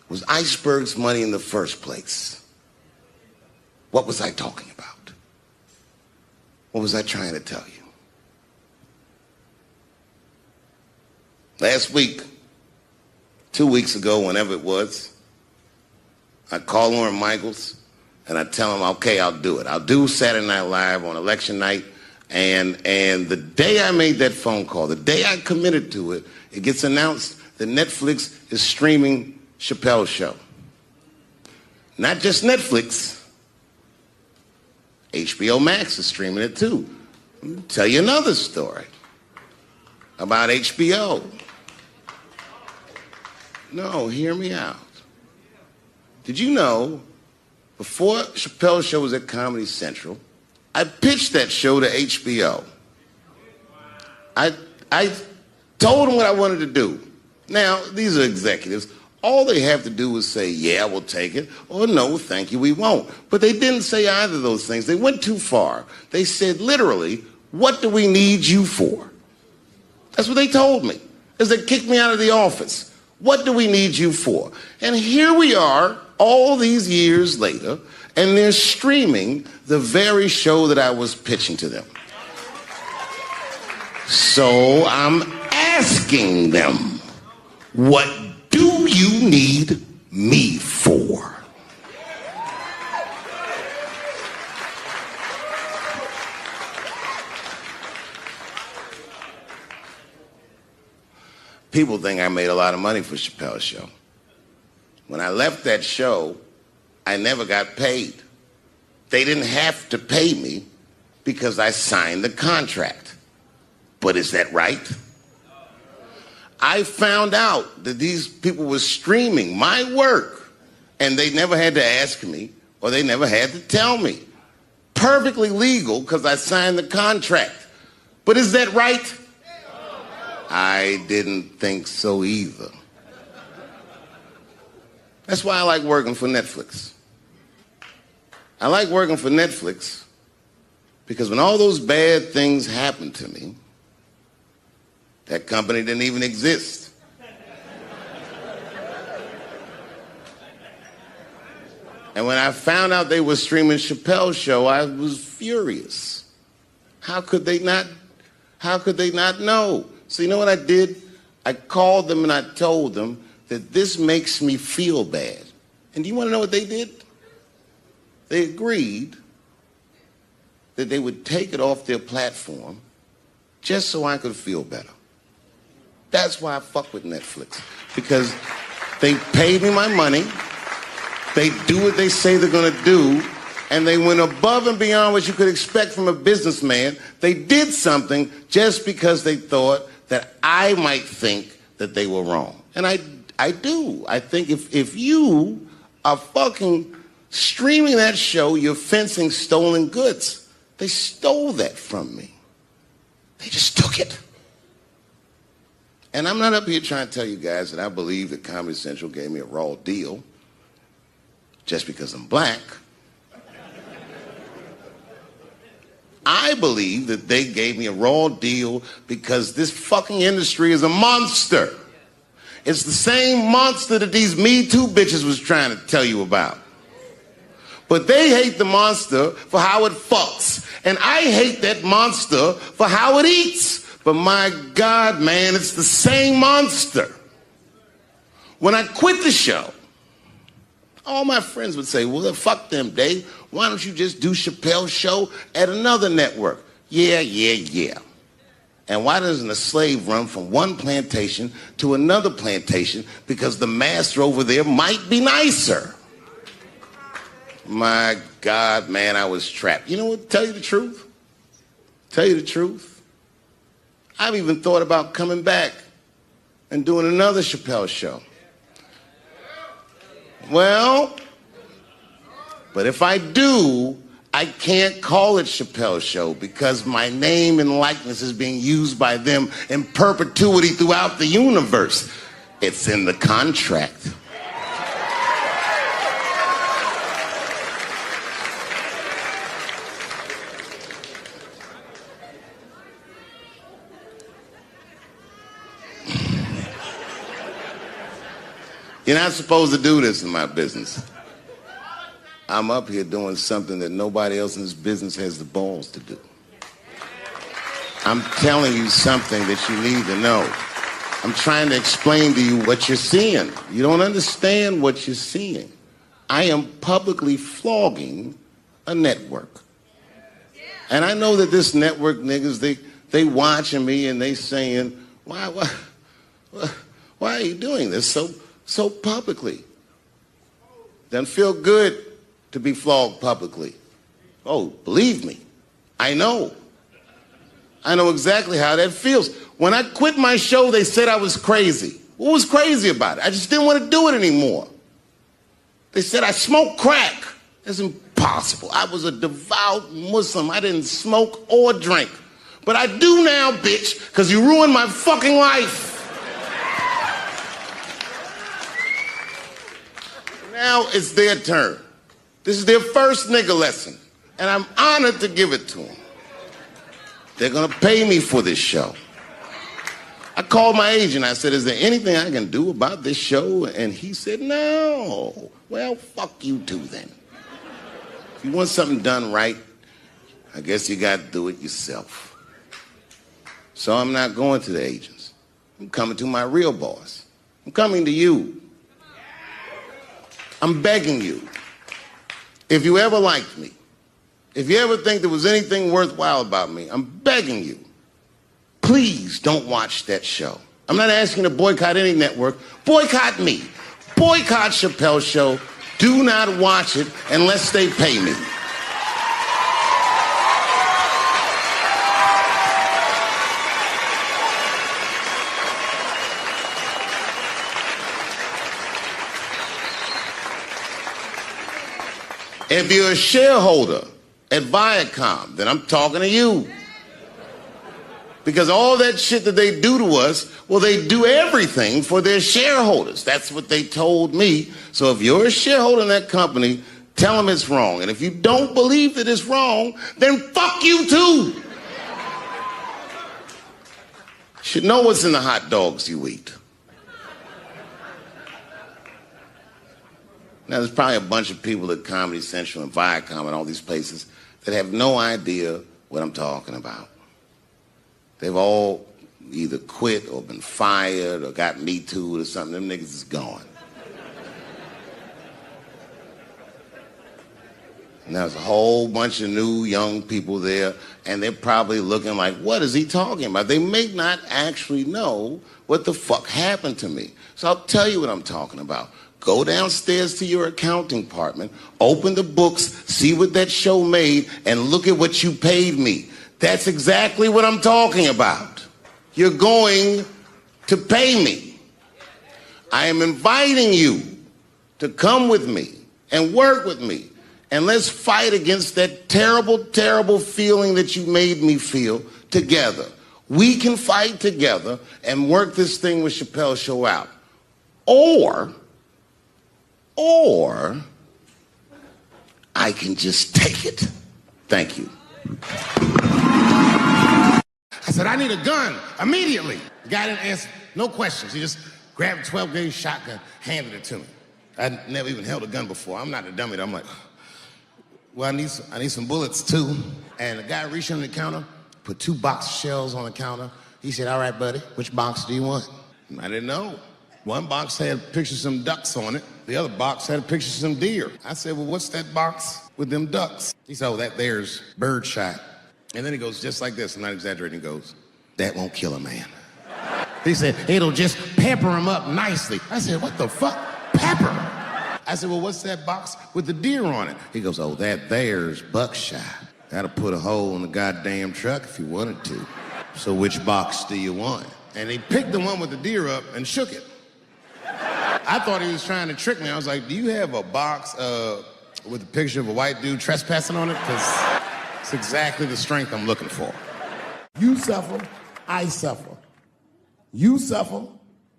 was Iceberg's money in the first place. What was I talking about? What was I trying to tell you? Last week, 2 weeks ago, whenever it was, I call Lauren Michaels and I tell him, okay, I'll do it. I'll do Saturday Night Live on election night. And the day I made that phone call, the day I committed to it, it gets announced that Netflix is streaming Chappelle's show. Not just Netflix. HBO Max is streaming it too. Let me tell you another story about HBO. No, hear me out. Did you know, before Chappelle's show was at Comedy Central, I pitched that show to HBO. I told them what I wanted to do. Now, these are executives. All they have to do is say, yeah, we'll take it, or no, thank you, we won't. But they didn't say either of those things. They went too far. They said, literally, what do we need you for? That's what they told me, as they kicked me out of the office. What do we need you for? And here we are, all these years later, and they're streaming the very show that I was pitching to them. So I'm asking them, what do you need me for? People think I made a lot of money for Chappelle's show. When I left that show, I never got paid. They didn't have to pay me because I signed the contract. But is that right? I found out that these people were streaming my work and they never had to ask me or they never had to tell me. Perfectly legal because I signed the contract. But is that right? I didn't think so either. That's why I like working for Netflix. I like working for Netflix because when all those bad things happened to me, that company didn't even exist. And when I found out they were streaming Chappelle's show, I was furious. How could they not know? So you know what I did? I called them and I told them that this makes me feel bad. And do you want to know what they did? They agreed that they would take it off their platform just so I could feel better. That's why I fuck with Netflix. Because they paid me my money, they do what they say they're gonna do, and they went above and beyond what you could expect from a businessman. They did something just because they thought that I might think that they were wrong. And I do. I think if you are fucking streaming that show, you're fencing stolen goods. They stole that from me. They just took it. And I'm not up here trying to tell you guys that I believe that Comedy Central gave me a raw deal just because I'm black. I believe that they gave me a raw deal because this fucking industry is a monster. It's the same monster that these Me Too bitches was trying to tell you about. But they hate the monster for how it fucks. And I hate that monster for how it eats. But my God, man, it's the same monster. When I quit the show, all my friends would say, well, fuck them, Dave. Why don't you just do Chappelle's show at another network? Yeah. And why doesn't a slave run from one plantation to another plantation because the master over there might be nicer? My God, man, I was trapped. You know what? Tell you the truth. I've even thought about coming back and doing another Chappelle show. Well, but if I do, I can't call it Chappelle's show because my name and likeness is being used by them in perpetuity throughout the universe. It's in the contract. You're not supposed to do this in my business. I'm up here doing something that nobody else in this business has the balls to do. I'm telling you something that you need to know. I'm trying to explain to you what you're seeing. You don't understand what you're seeing. I am publicly flogging a network. And I know that this network niggas, they watching me and they saying, why are you doing this so publicly? Doesn't feel good to be flogged publicly. Oh, believe me, I know. I know exactly how that feels. When I quit my show, they said I was crazy. What was crazy about it? I just didn't want to do it anymore. They said I smoked crack. That's impossible. I was a devout Muslim. I didn't smoke or drink. But I do now, bitch, because you ruined my fucking life. Now it's their turn. This is their first nigga lesson, and I'm honored to give it to them. They're gonna pay me for this show. I called my agent. I said, is there anything I can do about this show? And he said, no. Well, fuck you too then. If you want something done right, I guess you gotta do it yourself. So I'm not going to the agents. I'm coming to my real boss. I'm coming to you. I'm begging you, if you ever liked me, if you ever think there was anything worthwhile about me, I'm begging you, please don't watch that show. I'm not asking you to boycott any network. Boycott me. Boycott Chappelle's show. Do not watch it unless they pay me. If you're a shareholder at Viacom, then I'm talking to you. Because all that shit that they do to us, well, they do everything for their shareholders. That's what they told me. So if you're a shareholder in that company, tell them it's wrong. And if you don't believe that it's wrong, then fuck you too. You should know what's in the hot dogs you eat. Now, there's probably a bunch of people at Comedy Central and Viacom and all these places that have no idea what I'm talking about. They've all either quit or been fired or got Me Too'd or something. Them niggas is gone. And there's a whole bunch of new young people there, and they're probably looking like, what is he talking about? They may not actually know what the fuck happened to me. So I'll tell you what I'm talking about. Go downstairs to your accounting department, open the books, see what that show made, and look at what you paid me. That's exactly what I'm talking about. You're going to pay me. I am inviting you to come with me and work with me, and let's fight against that terrible, terrible feeling that you made me feel together. We can fight together and work this thing with Chappelle's show out. Or I can just take it. Thank you. I said, I need a gun immediately. The guy didn't answer, no questions. He just grabbed a 12-gauge shotgun, handed it to me. I'd never even held a gun before. I'm not a dummy. I'm like, well, I need some bullets too. And the guy reached under the counter, put 2 box shells on the counter. He said, all right, buddy, which box do you want? I didn't know. One box had pictures of some ducks on it. The other box had a picture of some deer. I said, well, what's that box with them ducks? He said, oh, that there's birdshot. And then he goes just like this, I'm not exaggerating, he goes, that won't kill a man. He said, it'll just pepper him up nicely. I said, what the fuck? Pepper? I said, well, what's that box with the deer on it? He goes, oh, that there's buckshot. That'll put a hole in the goddamn truck if you wanted to. So which box do you want? And he picked the one with the deer up and shook it. I thought he was trying to trick me. I was like, do you have a box with a picture of a white dude trespassing on it? Because it's exactly the strength I'm looking for. You suffer, I suffer. You suffer,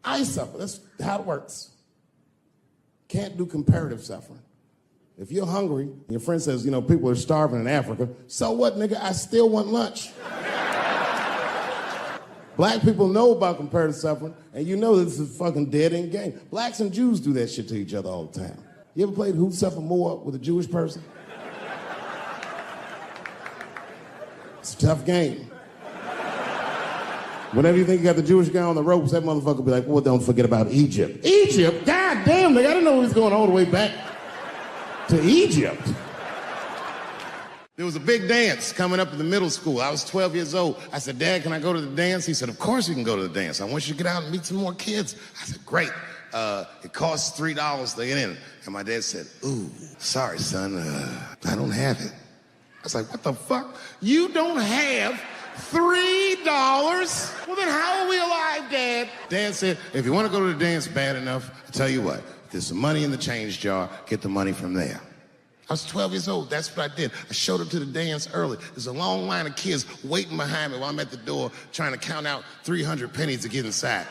I suffer. That's how it works. Can't do comparative suffering. If you're hungry, and your friend says, you know, people are starving in Africa, so what, nigga? I still want lunch. Black people know about comparative suffering, and you know this is a fucking dead-end game. Blacks and Jews do that shit to each other all the time. You ever played Who Suffer More with a Jewish person? It's a tough game. Whenever you think you got the Jewish guy on the ropes, that motherfucker will be like, well, don't forget about Egypt. Egypt? God damn, nigga, I didn't know he was going all the way back to Egypt. There was a big dance coming up in the middle school. I was 12 years old. I said, Dad, can I go to the dance? He said, of course you can go to the dance. I want you to get out and meet some more kids. I said, great. It costs $3 to get in. And my dad said, ooh, sorry, son, I don't have it. I was like, what the fuck? You don't have $3? Well, then how are we alive, Dad? Dad said, if you want to go to the dance bad enough, I'll tell you what, there's some money in the change jar, get the money from there. I was 12 years old. That's what I did. I showed up to the dance early. There's a long line of kids waiting behind me while I'm at the door trying to count out 300 pennies to get inside.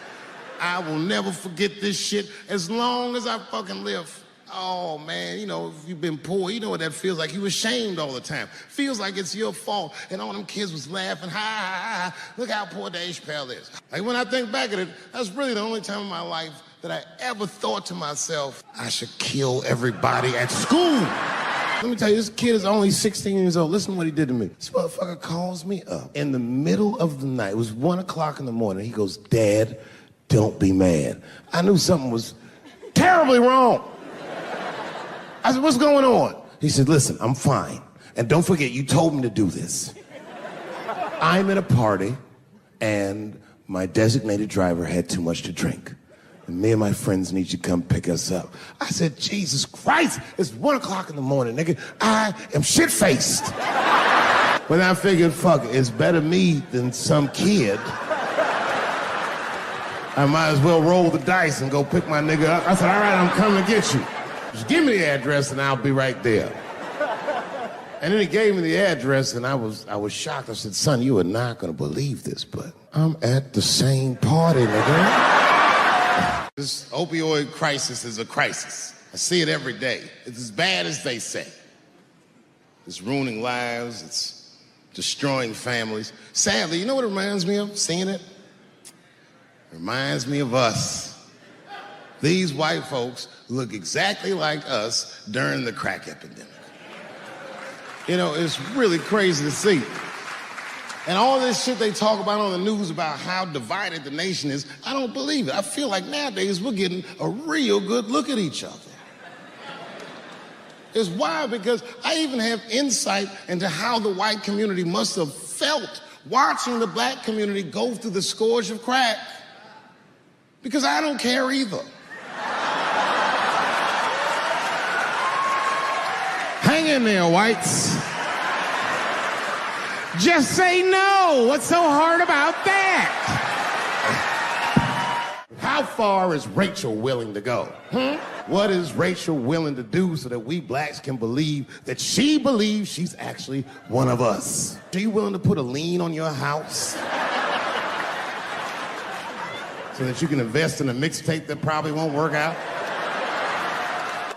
I will never forget this shit as long as I fucking live. Oh, man, you know, if you've been poor, you know what that feels like. You ashamed all the time. Feels like it's your fault. And all them kids was laughing, ha, ha, ha. Look how poor Dave Chappelle is. Like, when I think back at it, that's really the only time in my life that I ever thought to myself, I should kill everybody at school. Let me tell you, this kid is only 16 years old. Listen to what he did to me. This motherfucker calls me up in the middle of the night. It was 1 o'clock in the morning. He goes, Dad, don't be mad. I knew something was terribly wrong. I said, what's going on? He said, listen, I'm fine. And don't forget, you told me to do this. I'm at a party, and my designated driver had too much to drink. And me and my friends need you to come pick us up. I said, Jesus Christ, it's 1 o'clock in the morning, nigga. I am shit-faced. But I figured, fuck, it's better me than some kid. I might as well roll the dice and go pick my nigga up. I said, all right, I'm coming to get you. Just give me the address and I'll be right there. And then he gave me the address and I was shocked. I said, son, you are not gonna believe this, but I'm at the same party, nigga. This opioid crisis is a crisis. I see it every day. It's as bad as they say. It's ruining lives, it's destroying families. Sadly, you know what it reminds me of, seeing it? It reminds me of us. These white folks look exactly like us during the crack epidemic. You know, it's really crazy to see. And all this shit they talk about on the news about how divided the nation is, I don't believe it. I feel like nowadays we're getting a real good look at each other. It's wild because I even have insight into how the white community must have felt watching the black community go through the scourge of crack. Because I don't care either. Hang in there, whites. Just say no. What's so hard about that? How far is Rachel willing to go? What is Rachel willing to do so that we blacks can believe that she believes she's actually one of us? Are you willing to put a lien on your house? So that you can invest in a mixtape that probably won't work out?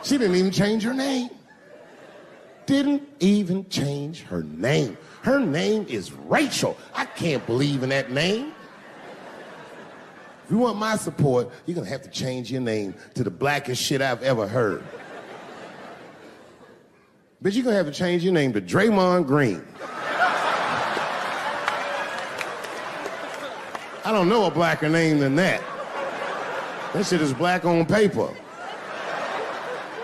She didn't even change her name. didn't even change her name. Her name is Rachel. I can't believe in that name. If you want my support, you're gonna have to change your name to the blackest shit I've ever heard. Bitch, you're gonna have to change your name to Draymond Green. I don't know a blacker name than that. That shit is black on paper.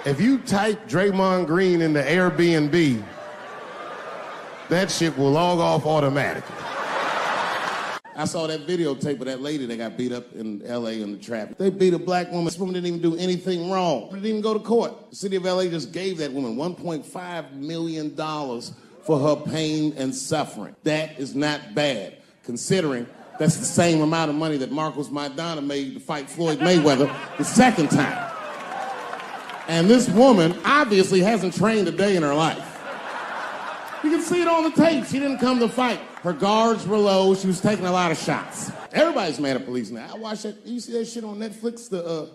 If you type Draymond Green into Airbnb, that shit will log off automatically. I saw that videotape of that lady that got beat up in L.A. in the traffic. They beat a black woman. This woman didn't even do anything wrong. Didn't even go to court. The city of L.A. just gave that woman $1.5 million for her pain and suffering. That is not bad, considering that's the same amount of money that Marcos Maidana made to fight Floyd Mayweather the second time. And this woman obviously hasn't trained a day in her life. You can see it on the tape. She didn't come to fight. Her guards were low. She was taking a lot of shots. Everybody's mad at police now. I watched that. You see that shit on Netflix? The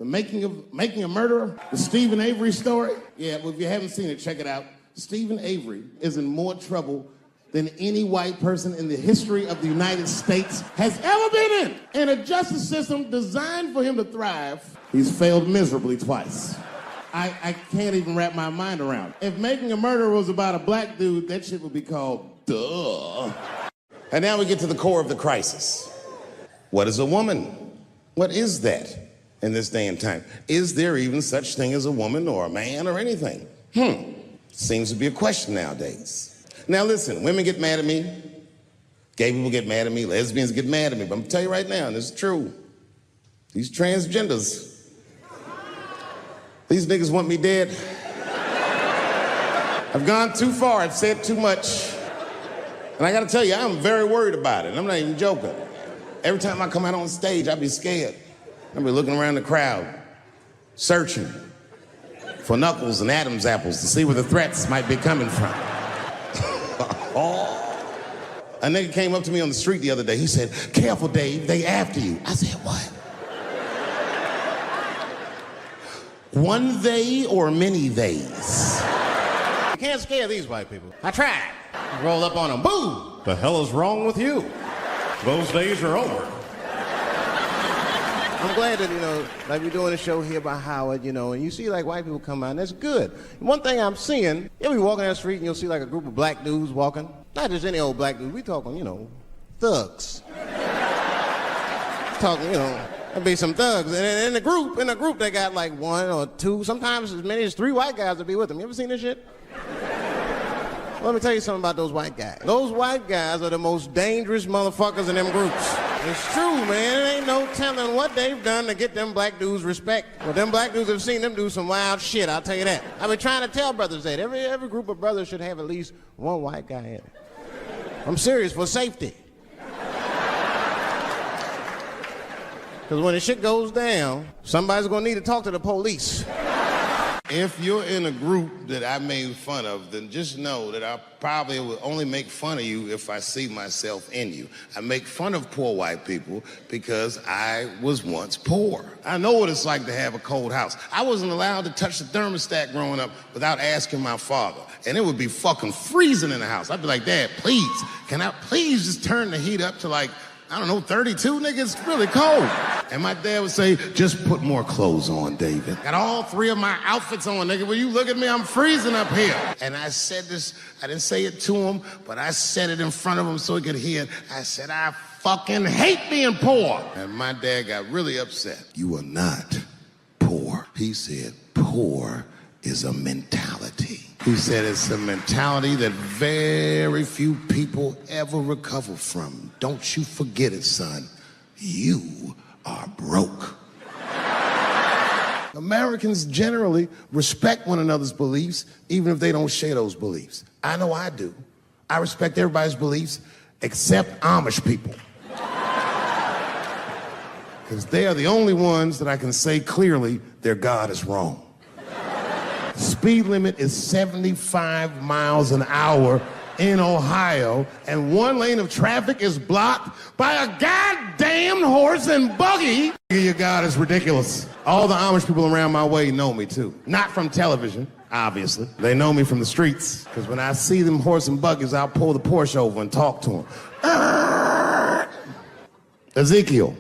making a murderer? The Stephen Avery story? Yeah, well, if you haven't seen it, check it out. Stephen Avery is in more trouble than any white person in the history of the United States has ever been in. In a justice system designed for him to thrive, he's failed miserably twice. I can't even wrap my mind around it. If Making a Murderer was about a black dude, that shit would be called Duh. And now we get to the core of the crisis. What is a woman? What is that in this day and time? Is there even such thing as a woman or a man or anything? Seems to be a question nowadays. Now listen, women get mad at me. Gay people get mad at me. Lesbians get mad at me. But I'm gonna tell you right now, and this is true. These transgenders, these niggas want me dead. I've gone too far. I've said too much. And I gotta tell you, I'm very worried about it. And I'm not even joking. Every time I come out on stage, I be scared. I be looking around the crowd, searching for knuckles and Adam's apples to see where the threats might be coming from. A nigga came up to me on the street the other day. He said, "Careful, Dave, they after you." I said, "What? One they or many theys?" You can't scare these white people. I tried. Roll up on them. Boo! The hell is wrong with you? Those days are over. I'm glad that, like we're doing a show here by Howard, and you see like white people come out, and that's good. One thing I'm seeing, you'll be walking down the street and you'll see like a group of black dudes walking. Not just any old black dudes, we talking, thugs. Talking, there'll be some thugs. And in a group they got like one or two, sometimes as many as 3 white guys will be with them. You ever seen this shit? Let me tell you something about those white guys. Those white guys are the most dangerous motherfuckers in them groups. It's true, man. It ain't no telling what they've done to get them black dudes respect. But them black dudes have seen them do some wild shit, I'll tell you that. I've been trying to tell brothers that. Every group of brothers should have at least one white guy in it. I'm serious, for safety. Because when the shit goes down, somebody's gonna need to talk to the police. If you're in a group that I made fun of, then just know that I probably will only make fun of you if I see myself in you. I make fun of poor white people because I was once poor. I know what it's like to have a cold house. I wasn't allowed to touch the thermostat growing up without asking my father. And it would be fucking freezing in the house. I'd be like, "Dad, please, can I please just turn the heat up to like, I don't know, 32, nigga, it's really cold." And my dad would say, "Just put more clothes on, David. Got all 3 of my outfits on, nigga. Will you look at me? I'm freezing up here." And I said this, I didn't say it to him, but I said it in front of him so he could hear it. I said, "I fucking hate being poor." And my dad got really upset. "You are not poor." He said, "Poor is a mentality." He said it's a mentality that very few people ever recover from. Don't you forget it, son. You are broke. Americans generally respect one another's beliefs, even if they don't share those beliefs. I know I do. I respect everybody's beliefs except Amish people. Because they are the only ones that I can say clearly their God is wrong. Speed limit is 75 miles an hour in Ohio, and 1 lane of traffic is blocked by a goddamn horse and buggy. Your God is ridiculous. All the Amish people around my way know me too. Not from television. obviously. They know me from the streets, because when I see them horse and buggies, I'll pull the Porsche over and talk to them. Ezekiel.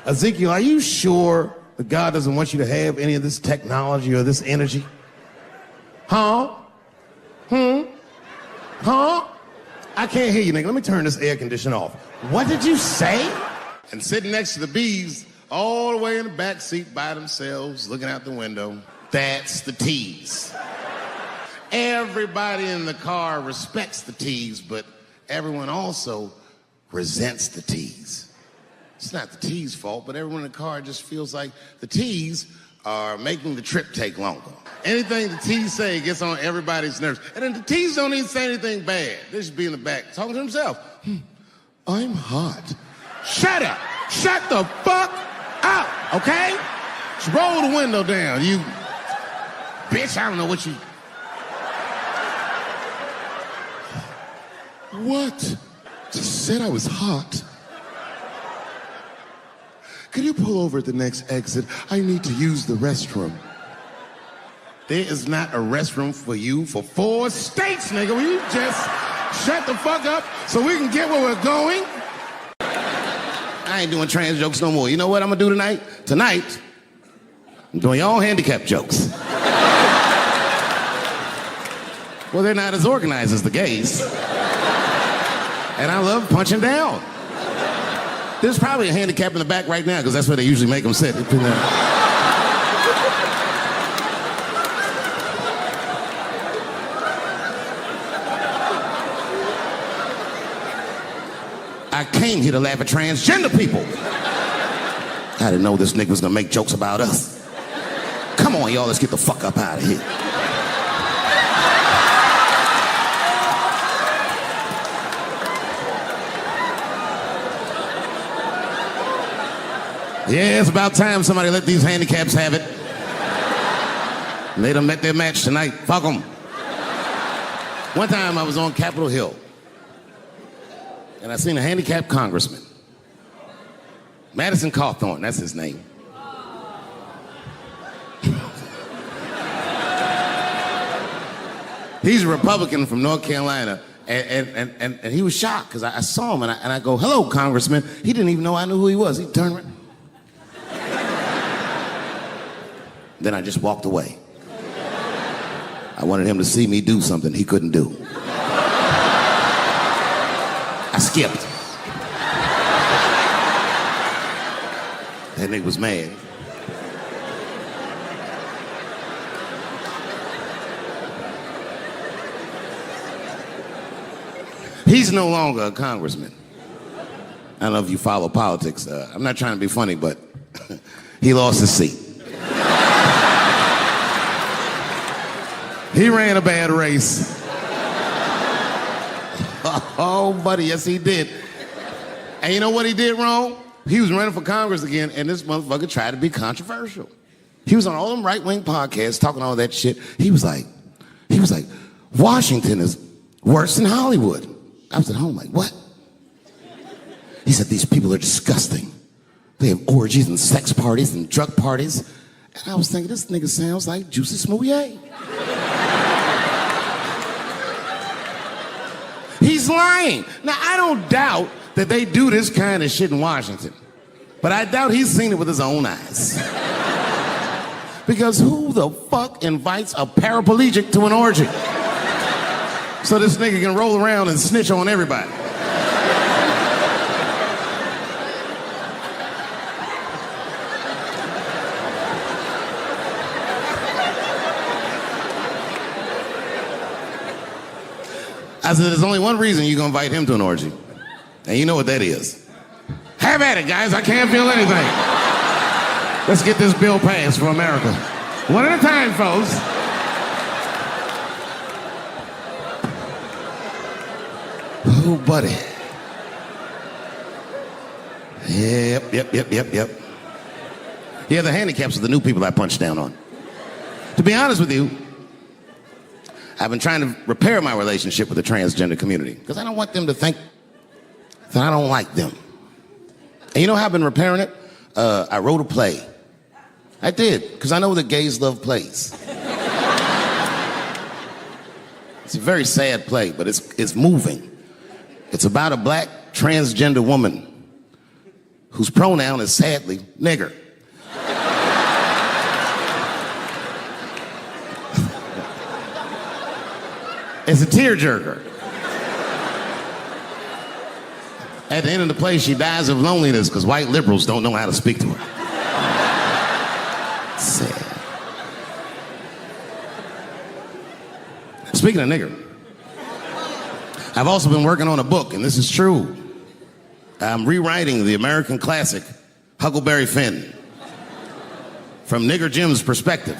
Ezekiel, are you sure that God doesn't want you to have any of this technology or this energy? Huh? Huh? I can't hear you, nigga. Let me turn this air conditioner off. What did you say? And sitting next to the bees, all the way in the back seat by themselves, looking out the window, that's the T's. Everybody in the car respects the T's, but everyone also resents the T's. It's not the T's fault, but everyone in the car just feels like the T's are making the trip take longer. Anything the T's say gets on everybody's nerves. And then the T's don't even say anything bad. They just be in the back talking to himself. I'm hot. Shut up. Shut the fuck up, okay? Just roll the window down, you bitch. I don't know what you... What? Just said I was hot. Could you pull over at the next exit? I need to use the restroom. There is not a restroom for you for 4 states, nigga. Will you just shut the fuck up so we can get where we're going? I ain't doing trans jokes no more. You know what I'm gonna do tonight? Tonight, I'm doing your own handicap jokes. Well, they're not as organized as the gays. And I love punching down. There's probably a handicap in the back right now, because that's where they usually make them sit. I came here to laugh at transgender people. I didn't know this nigga was gonna make jokes about us. Come on, y'all, let's get the fuck up out of here. Yeah, it's about time somebody let these handicaps have it. And they done met their match tonight. Fuck them. One time I was on Capitol Hill, and I seen a handicapped congressman. Madison Cawthorn, that's his name. He's a Republican from North Carolina, and he was shocked, because I saw him, and I go, hello, Congressman. He didn't even know I knew who he was. He turned around. Then I just walked away. I wanted him to see me do something he couldn't do. I skipped. That nigga was mad. He's no longer a congressman. I don't know if you follow politics. I'm not trying to be funny, but he lost his seat. He ran a bad race. Oh, buddy, yes, he did. And you know what he did wrong? He was running for Congress again, and this motherfucker tried to be controversial. He was on all them right-wing podcasts talking all that shit. He was like, Washington is worse than Hollywood. I was at home like, what? He said, these people are disgusting. They have orgies and sex parties and drug parties. And I was thinking, this nigga sounds like Juicy Smouye. He's lying. Now, I don't doubt that they do this kind of shit in Washington. But I doubt he's seen it with his own eyes. Because who the fuck invites a paraplegic to an orgy? So this nigga can roll around and snitch on everybody. I said, there's only one reason you're gonna invite him to an orgy. And you know what that is. Have at it, guys. I can't feel anything. Let's get this bill passed for America. One at a time, folks. Oh, buddy. Yep. Yeah, the handicaps are the new people I punch down on. To be honest with you, I've been trying to repair my relationship with the transgender community because I don't want them to think that I don't like them. And you know how I've been repairing it? I wrote a play I did, because I know that gays love plays. It's a very sad play, but it's moving. It's about a black transgender woman whose pronoun is sadly nigger. It's a tearjerker. At the end of the play, she dies of loneliness because white liberals don't know how to speak to her. Sad. Speaking of nigger, I've also been working on a book, and this is true. I'm rewriting the American classic, Huckleberry Finn, from Nigger Jim's perspective.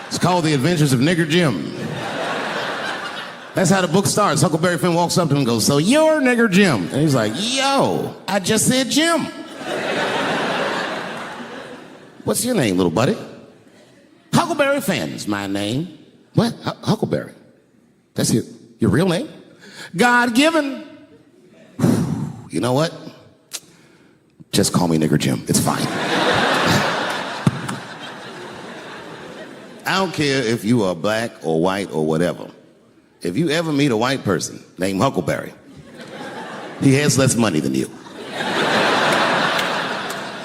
It's called The Adventures of Nigger Jim. That's how the book starts. Huckleberry Finn walks up to him and goes, "So you're Nigger Jim?" And he's like, "Yo, I just said Jim." "What's your name, little buddy?" "Huckleberry Finn's my name." "What? Huckleberry? That's your real name?" "God-given." "You know what? Just call me Nigger Jim. It's fine." I don't care if you are black or white or whatever. If you ever meet a white person named Huckleberry, he has less money than you.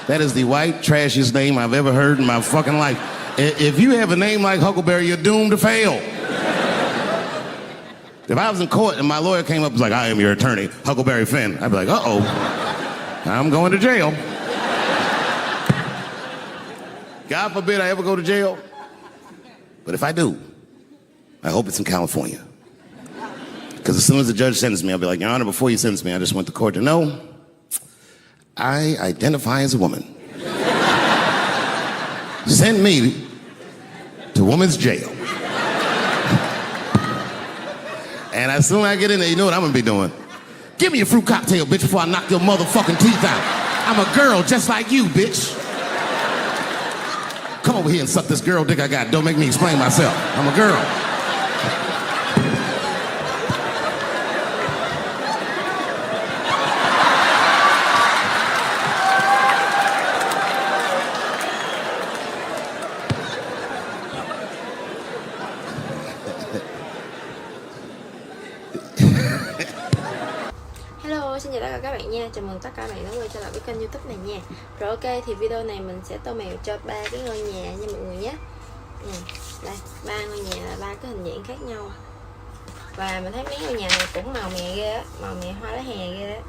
That is the white, trashiest name I've ever heard in my fucking life. If you have a name like Huckleberry, you're doomed to fail. If I was in court and my lawyer came up and was like, "I am your attorney, Huckleberry Finn," I'd be like, "Uh-oh, I'm going to jail." God forbid I ever go to jail. But if I do, I hope it's in California. Because as soon as the judge sentenced me, I'll be like, "Your Honor, before you sentenced me, I just went to court to know I identify as a woman. Send me to women's jail." And as soon as I get in there, you know what I'm gonna be doing? "Give me a fruit cocktail, bitch, before I knock your motherfucking teeth out. I'm a girl just like you, bitch. Come over here and suck this girl dick I got. Don't make me explain myself. I'm a girl." Hello, xin chào tất cả các bạn nha. Chào mừng tất cả các bạn đã quay trở lại với kênh YouTube này nha. Rồi ok, thì video này mình sẽ tô mèo cho 3 cái ngôi nhà nha mọi người nhé. Đây, 3 ngôi nhà là 3 cái hình dạng khác nhau. Và mình thấy mấy ngôi nhà này cũng màu mè ghê á, màu mè hoa lá hè ghê á.